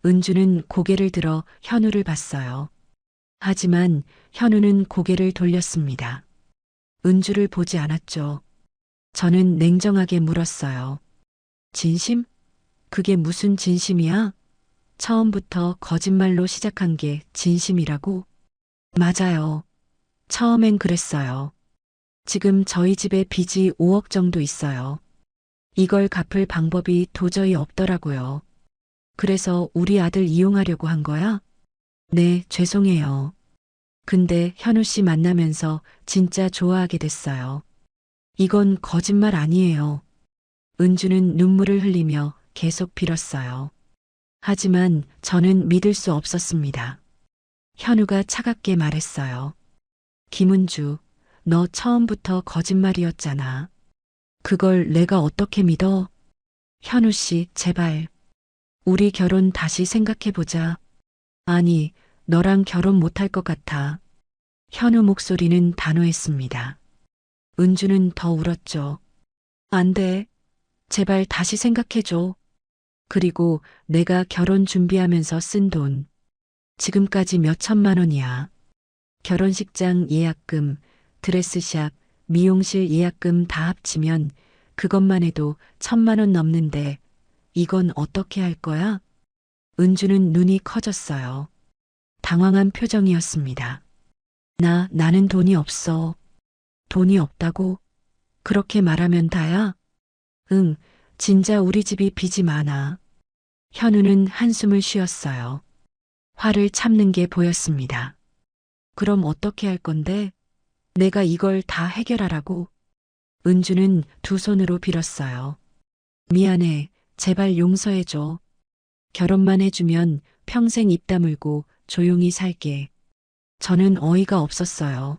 은주는 고개를 들어 현우를 봤어요. 하지만 현우는 고개를 돌렸습니다. 은주를 보지 않았죠. 저는 냉정하게 물었어요. 진심? 그게 무슨 진심이야? 처음부터 거짓말로 시작한 게 진심이라고? 맞아요. 처음엔 그랬어요. 지금 저희 집에 빚이 5억 정도 있어요. 이걸 갚을 방법이 도저히 없더라고요. 그래서 우리 아들 이용하려고 한 거야? 네, 죄송해요. 근데 현우 씨 만나면서 진짜 좋아하게 됐어요. 이건 거짓말 아니에요. 은주는 눈물을 흘리며 계속 빌었어요. 하지만 저는 믿을 수 없었습니다. 현우가 차갑게 말했어요. 김은주, 너 처음부터 거짓말이었잖아. 그걸 내가 어떻게 믿어? 현우 씨, 제발. 우리 결혼 다시 생각해보자. 아니, 너랑 결혼 못할 것 같아. 현우 목소리는 단호했습니다. 은주는 더 울었죠. 안 돼. 제발 다시 생각해줘. 그리고 내가 결혼 준비하면서 쓴 돈. 지금까지 몇 천만 원이야. 결혼식장 예약금, 드레스샵, 미용실 예약금 다 합치면 그것만 해도 1,000만 원 넘는데 이건 어떻게 할 거야? 은주는 눈이 커졌어요. 당황한 표정이었습니다. 나는 돈이 없어. 돈이 없다고? 그렇게 말하면 다야? 응, 진짜 우리 집이 빚이 많아. 현우는 한숨을 쉬었어요. 화를 참는 게 보였습니다. 그럼 어떻게 할 건데? 내가 이걸 다 해결하라고? 은주는 두 손으로 빌었어요. 미안해, 제발 용서해줘. 결혼만 해주면 평생 입 다물고 조용히 살게. 저는 어이가 없었어요.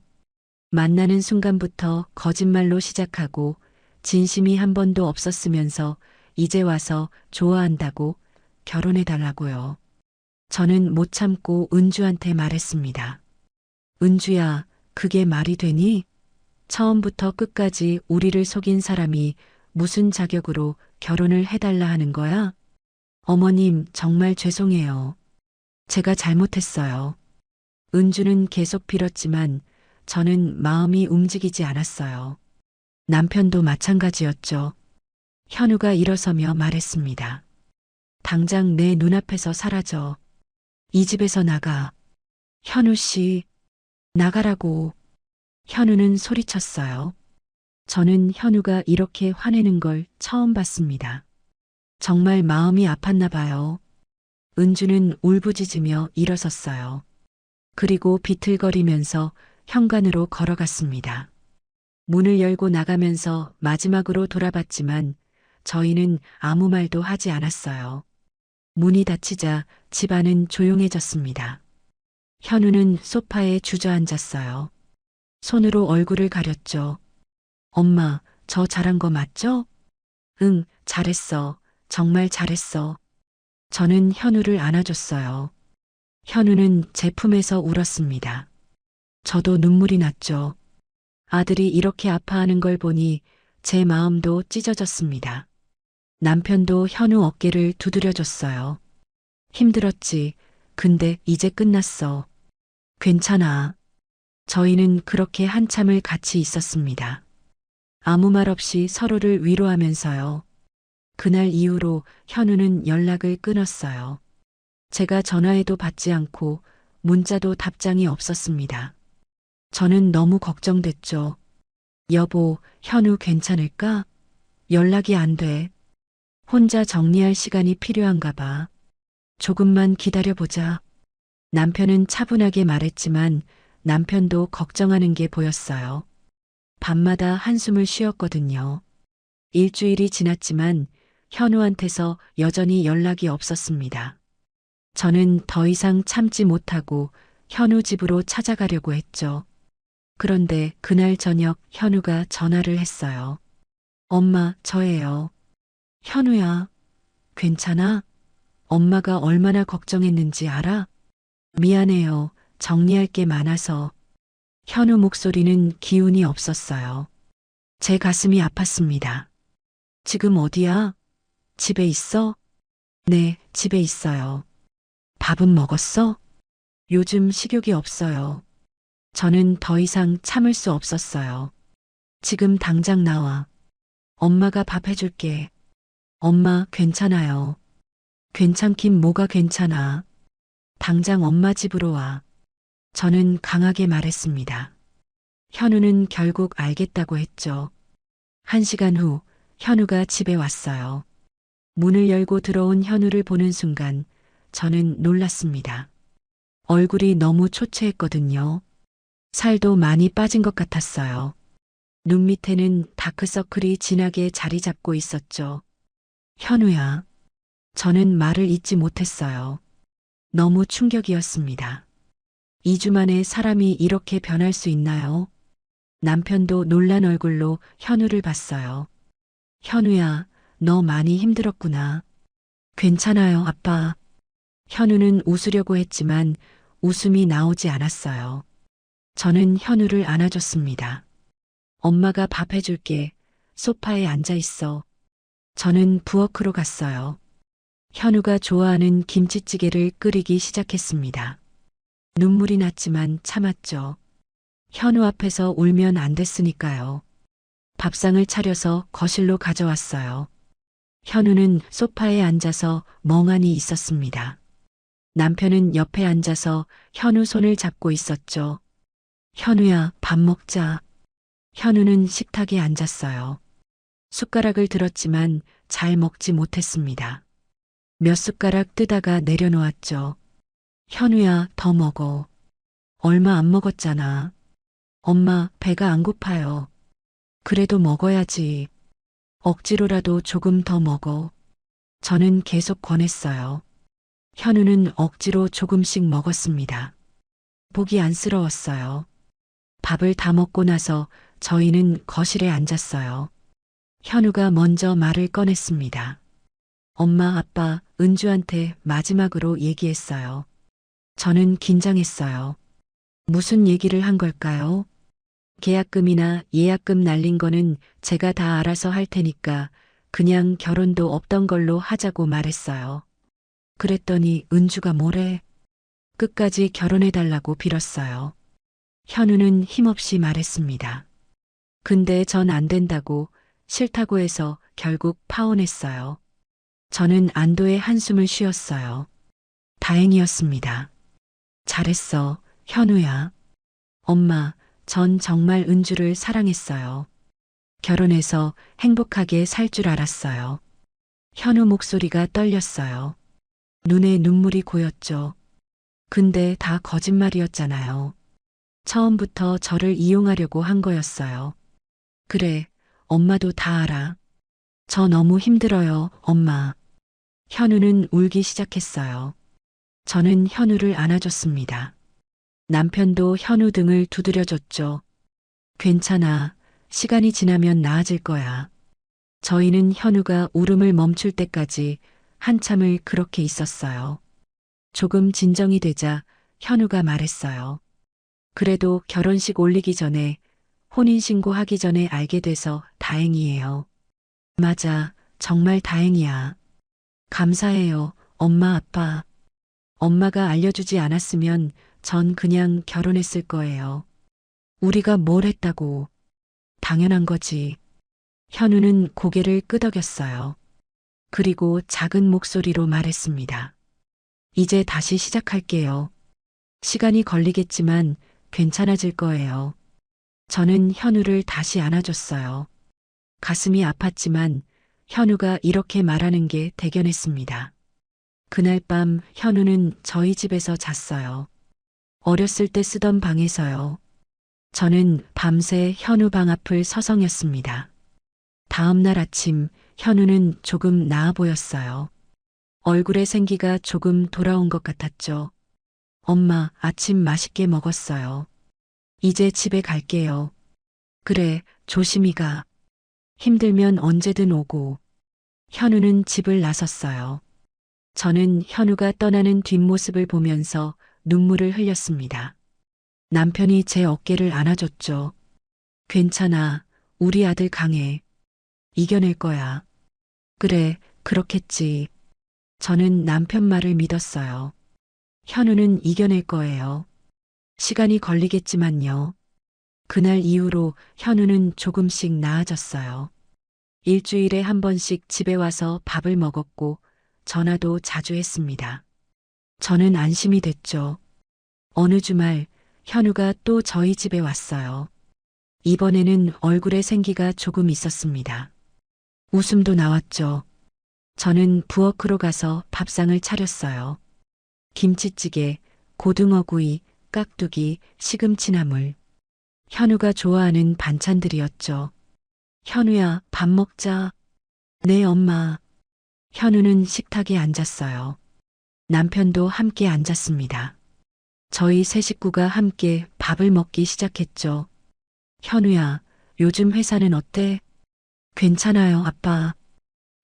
만나는 순간부터 거짓말로 시작하고 진심이 한 번도 없었으면서 이제 와서 좋아한다고 결혼해달라고요. 저는 못 참고 은주한테 말했습니다. 은주야, 그게 말이 되니? 처음부터 끝까지 우리를 속인 사람이 무슨 자격으로 결혼을 해달라 하는 거야? 어머님, 정말 죄송해요. 제가 잘못했어요. 은주는 계속 빌었지만 저는 마음이 움직이지 않았어요. 남편도 마찬가지였죠. 현우가 일어서며 말했습니다. 당장 내 눈앞에서 사라져. 이 집에서 나가. 현우 씨, 나가라고. 현우는 소리쳤어요. 저는 현우가 이렇게 화내는 걸 처음 봤습니다. 정말 마음이 아팠나 봐요. 은주는 울부짖으며 일어섰어요. 그리고 비틀거리면서 현관으로 걸어갔습니다. 문을 열고 나가면서 마지막으로 돌아봤지만 저희는 아무 말도 하지 않았어요. 문이 닫히자 집안은 조용해졌습니다. 현우는 소파에 주저앉았어요. 손으로 얼굴을 가렸죠. 엄마, 저 잘한 거 맞죠? 응, 잘했어. 정말 잘했어. 저는 현우를 안아줬어요. 현우는 제 품에서 울었습니다. 저도 눈물이 났죠. 아들이 이렇게 아파하는 걸 보니 제 마음도 찢어졌습니다. 남편도 현우 어깨를 두드려줬어요. 힘들었지. 근데 이제 끝났어. 괜찮아. 저희는 그렇게 한참을 같이 있었습니다. 아무 말 없이 서로를 위로하면서요. 그날 이후로 현우는 연락을 끊었어요. 제가 전화해도 받지 않고 문자도 답장이 없었습니다. 저는 너무 걱정됐죠. 여보, 현우 괜찮을까? 연락이 안 돼. 혼자 정리할 시간이 필요한가 봐. 조금만 기다려보자. 남편은 차분하게 말했지만 남편도 걱정하는 게 보였어요. 밤마다 한숨을 쉬었거든요. 일주일이 지났지만 현우한테서 여전히 연락이 없었습니다. 저는 더 이상 참지 못하고 현우 집으로 찾아가려고 했죠. 그런데 그날 저녁 현우가 전화를 했어요. 엄마, 저예요. 현우야, 괜찮아? 엄마가 얼마나 걱정했는지 알아? 미안해요. 정리할 게 많아서. 현우 목소리는 기운이 없었어요. 제 가슴이 아팠습니다. 지금 어디야? 집에 있어? 네, 집에 있어요. 밥은 먹었어? 요즘 식욕이 없어요. 저는 더 이상 참을 수 없었어요. 지금 당장 나와. 엄마가 밥 해줄게. 엄마, 괜찮아요. 괜찮긴 뭐가 괜찮아. 당장 엄마 집으로 와. 저는 강하게 말했습니다. 현우는 결국 알겠다고 했죠. 1시간 후 현우가 집에 왔어요. 문을 열고 들어온 현우를 보는 순간 저는 놀랐습니다. 얼굴이 너무 초췌했거든요. 살도 많이 빠진 것 같았어요. 눈 밑에는 다크서클이 진하게 자리 잡고 있었죠. 현우야. 저는 말을 잇지 못했어요. 너무 충격이었습니다. 2주 만에 사람이 이렇게 변할 수 있나요? 남편도 놀란 얼굴로 현우를 봤어요. 현우야, 너 많이 힘들었구나. 괜찮아요, 아빠. 현우는 웃으려고 했지만 웃음이 나오지 않았어요. 저는 현우를 안아줬습니다. 엄마가 밥 해줄게. 소파에 앉아 있어. 저는 부엌으로 갔어요. 현우가 좋아하는 김치찌개를 끓이기 시작했습니다. 눈물이 났지만 참았죠. 현우 앞에서 울면 안 됐으니까요. 밥상을 차려서 거실로 가져왔어요. 현우는 소파에 앉아서 멍하니 있었습니다. 남편은 옆에 앉아서 현우 손을 잡고 있었죠. 현우야, 밥 먹자. 현우는 식탁에 앉았어요. 숟가락을 들었지만 잘 먹지 못했습니다. 몇 숟가락 뜨다가 내려놓았죠. 현우야, 더 먹어. 얼마 안 먹었잖아. 엄마, 배가 안 고파요. 그래도 먹어야지. 억지로라도 조금 더 먹어. 저는 계속 권했어요. 현우는 억지로 조금씩 먹었습니다. 보기 안쓰러웠어요. 밥을 다 먹고 나서 저희는 거실에 앉았어요. 현우가 먼저 말을 꺼냈습니다. 엄마, 아빠, 은주한테 마지막으로 얘기했어요. 저는 긴장했어요. 무슨 얘기를 한 걸까요? 계약금이나 예약금 날린 거는 제가 다 알아서 할 테니까 그냥 결혼도 없던 걸로 하자고 말했어요. 그랬더니 은주가 뭐래? 끝까지 결혼해달라고 빌었어요. 현우는 힘없이 말했습니다. 근데 전 안 된다고, 싫다고 해서 결국 파혼했어요. 저는 안도의 한숨을 쉬었어요. 다행이었습니다. 잘했어, 현우야. 엄마, 전 정말 은주를 사랑했어요. 결혼해서 행복하게 살 줄 알았어요. 현우 목소리가 떨렸어요. 눈에 눈물이 고였죠. 근데 다 거짓말이었잖아요. 처음부터 저를 이용하려고 한 거였어요. 그래, 엄마도 다 알아. 저 너무 힘들어요, 엄마. 현우는 울기 시작했어요. 저는 현우를 안아줬습니다. 남편도 현우 등을 두드려줬죠. 괜찮아. 시간이 지나면 나아질 거야. 저희는 현우가 울음을 멈출 때까지 한참을 그렇게 있었어요. 조금 진정이 되자 현우가 말했어요. 그래도 결혼식 올리기 전에, 혼인신고 하기 전에 알게 돼서 다행이에요. 맞아, 정말 다행이야. 감사해요, 엄마, 아빠. 엄마가 알려주지 않았으면 전 그냥 결혼했을 거예요. 우리가 뭘 했다고. 당연한 거지. 현우는 고개를 끄덕였어요. 그리고 작은 목소리로 말했습니다. 이제 다시 시작할게요. 시간이 걸리겠지만 괜찮아질 거예요. 저는 현우를 다시 안아줬어요. 가슴이 아팠지만 현우가 이렇게 말하는 게 대견했습니다. 그날 밤 현우는 저희 집에서 잤어요. 어렸을 때 쓰던 방에서요. 저는 밤새 현우 방 앞을 서성였습니다. 다음 날 아침 현우는 조금 나아 보였어요. 얼굴에 생기가 조금 돌아온 것 같았죠. 엄마, 아침 맛있게 먹었어요. 이제 집에 갈게요. 그래, 조심히 가. 힘들면 언제든 오고. 현우는 집을 나섰어요. 저는 현우가 떠나는 뒷모습을 보면서 눈물을 흘렸습니다. 남편이 제 어깨를 안아줬죠. 괜찮아. 우리 아들 강해. 이겨낼 거야. 그래, 그렇겠지. 저는 남편 말을 믿었어요. 현우는 이겨낼 거예요. 시간이 걸리겠지만요. 그날 이후로 현우는 조금씩 나아졌어요. 일주일에 한 번씩 집에 와서 밥을 먹었고 전화도 자주 했습니다. 저는 안심이 됐죠. 어느 주말 현우가 또 저희 집에 왔어요. 이번에는 얼굴에 생기가 조금 있었습니다. 웃음도 나왔죠. 저는 부엌으로 가서 밥상을 차렸어요. 김치찌개, 고등어구이, 깍두기, 시금치나물. 현우가 좋아하는 반찬들이었죠. 현우야, 밥 먹자. 네, 엄마. 현우는 식탁에 앉았어요. 남편도 함께 앉았습니다. 저희 세 식구가 함께 밥을 먹기 시작했죠. 현우야, 요즘 회사는 어때? 괜찮아요, 아빠.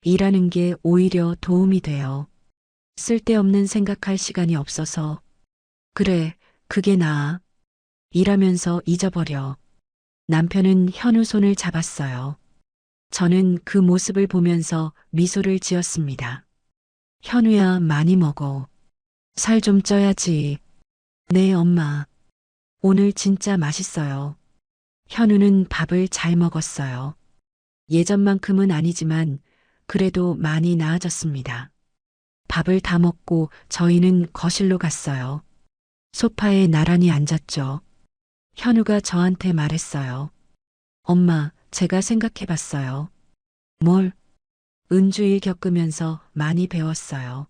일하는 게 오히려 도움이 돼요. 쓸데없는 생각할 시간이 없어서. 그래, 그게 나아. 일하면서 잊어버려. 남편은 현우 손을 잡았어요. 저는 그 모습을 보면서 미소를 지었습니다. 현우야, 많이 먹어. 살 좀 쪄야지. 네, 엄마. 오늘 진짜 맛있어요. 현우는 밥을 잘 먹었어요. 예전만큼은 아니지만 그래도 많이 나아졌습니다. 밥을 다 먹고 저희는 거실로 갔어요. 소파에 나란히 앉았죠. 현우가 저한테 말했어요. 엄마, 제가 생각해 봤어요. 뭘? 은주일 겪으면서 많이 배웠어요.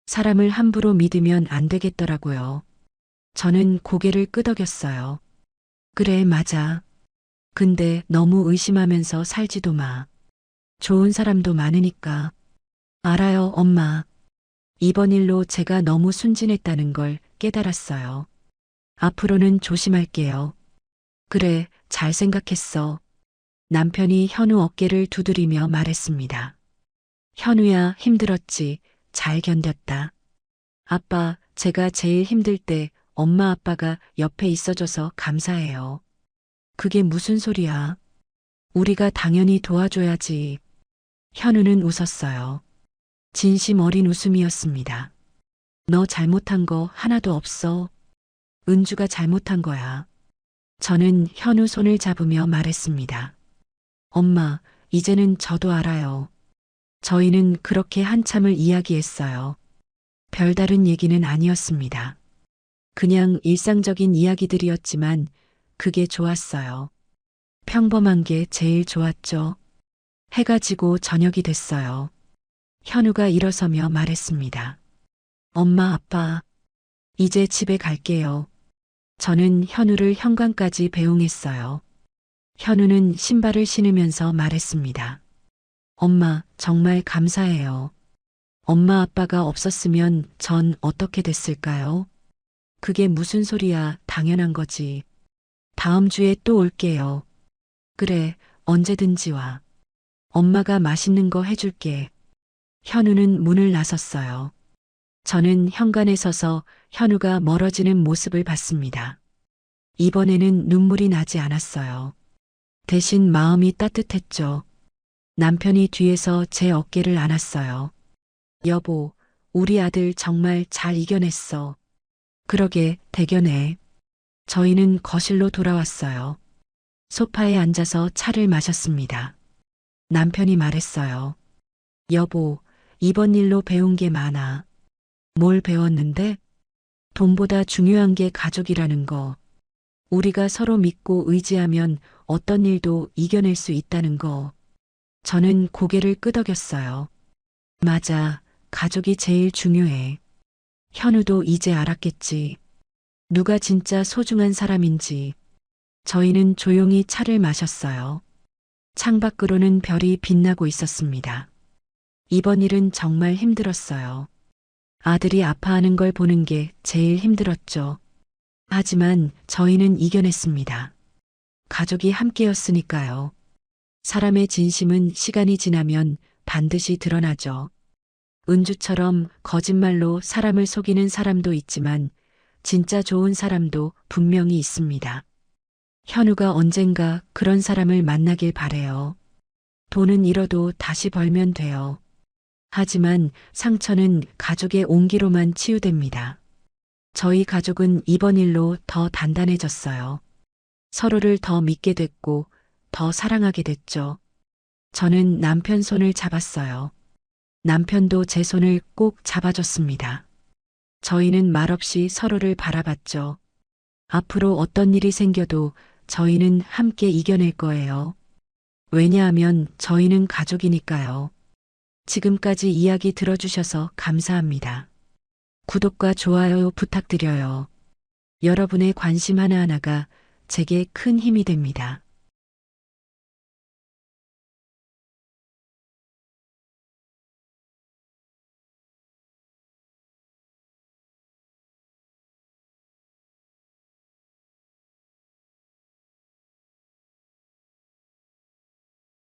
사람을 함부로 믿으면 안 되겠더라고요. 저는 고개를 끄덕였어요. 그래, 맞아. 근데 너무 의심하면서 살지도 마. 좋은 사람도 많으니까. 알아요, 엄마. 이번 일로 제가 너무 순진했다는 걸 깨달았어요. 앞으로는 조심할게요. 그래, 잘 생각했어. 남편이 현우 어깨를 두드리며 말했습니다. 현우야, 힘들었지. 잘 견뎠다. 아빠, 제가 제일 힘들 때 엄마 아빠가 옆에 있어줘서 감사해요. 그게 무슨 소리야? 우리가 당연히 도와줘야지. 현우는 웃었어요. 진심 어린 웃음이었습니다. 너 잘못한 거 하나도 없어. 은주가 잘못한 거야. 저는 현우 손을 잡으며 말했습니다. 엄마, 이제는 저도 알아요. 저희는 그렇게 한참을 이야기했어요. 별다른 얘기는 아니었습니다. 그냥 일상적인 이야기들이었지만 그게 좋았어요. 평범한 게 제일 좋았죠. 해가 지고 저녁이 됐어요. 현우가 일어서며 말했습니다. 엄마, 아빠, 이제 집에 갈게요. 저는 현우를 현관까지 배웅했어요. 현우는 신발을 신으면서 말했습니다. 엄마, 정말 감사해요. 엄마 아빠가 없었으면 전 어떻게 됐을까요? 그게 무슨 소리야, 당연한 거지. 다음 주에 또 올게요. 그래, 언제든지 와. 엄마가 맛있는 거 해줄게. 현우는 문을 나섰어요. 저는 현관에 서서 현우가 멀어지는 모습을 봤습니다. 이번에는 눈물이 나지 않았어요. 대신 마음이 따뜻했죠. 남편이 뒤에서 제 어깨를 안았어요. 여보, 우리 아들 정말 잘 이겨냈어. 그러게, 대견해. 저희는 거실로 돌아왔어요. 소파에 앉아서 차를 마셨습니다. 남편이 말했어요. 여보, 이번 일로 배운 게 많아. 뭘 배웠는데? 돈보다 중요한 게 가족이라는 거. 우리가 서로 믿고 의지하면 어떤 일도 이겨낼 수 있다는 거. 저는 고개를 끄덕였어요. 맞아, 가족이 제일 중요해. 현우도 이제 알았겠지. 누가 진짜 소중한 사람인지. 저희는 조용히 차를 마셨어요. 창밖으로는 별이 빛나고 있었습니다. 이번 일은 정말 힘들었어요. 아들이 아파하는 걸 보는 게 제일 힘들었죠. 하지만 저희는 이겨냈습니다. 가족이 함께였으니까요. 사람의 진심은 시간이 지나면 반드시 드러나죠. 은주처럼 거짓말로 사람을 속이는 사람도 있지만 진짜 좋은 사람도 분명히 있습니다. 현우가 언젠가 그런 사람을 만나길 바래요. 돈은 잃어도 다시 벌면 돼요. 하지만 상처는 가족의 온기로만 치유됩니다. 저희 가족은 이번 일로 더 단단해졌어요. 서로를 더 믿게 됐고 더 사랑하게 됐죠. 저는 남편 손을 잡았어요. 남편도 제 손을 꼭 잡아줬습니다. 저희는 말없이 서로를 바라봤죠. 앞으로 어떤 일이 생겨도 저희는 함께 이겨낼 거예요. 왜냐하면 저희는 가족이니까요. 지금까지 이야기 들어주셔서 감사합니다. 구독과 좋아요 부탁드려요. 여러분의 관심 하나하나가 제게 큰 힘이 됩니다.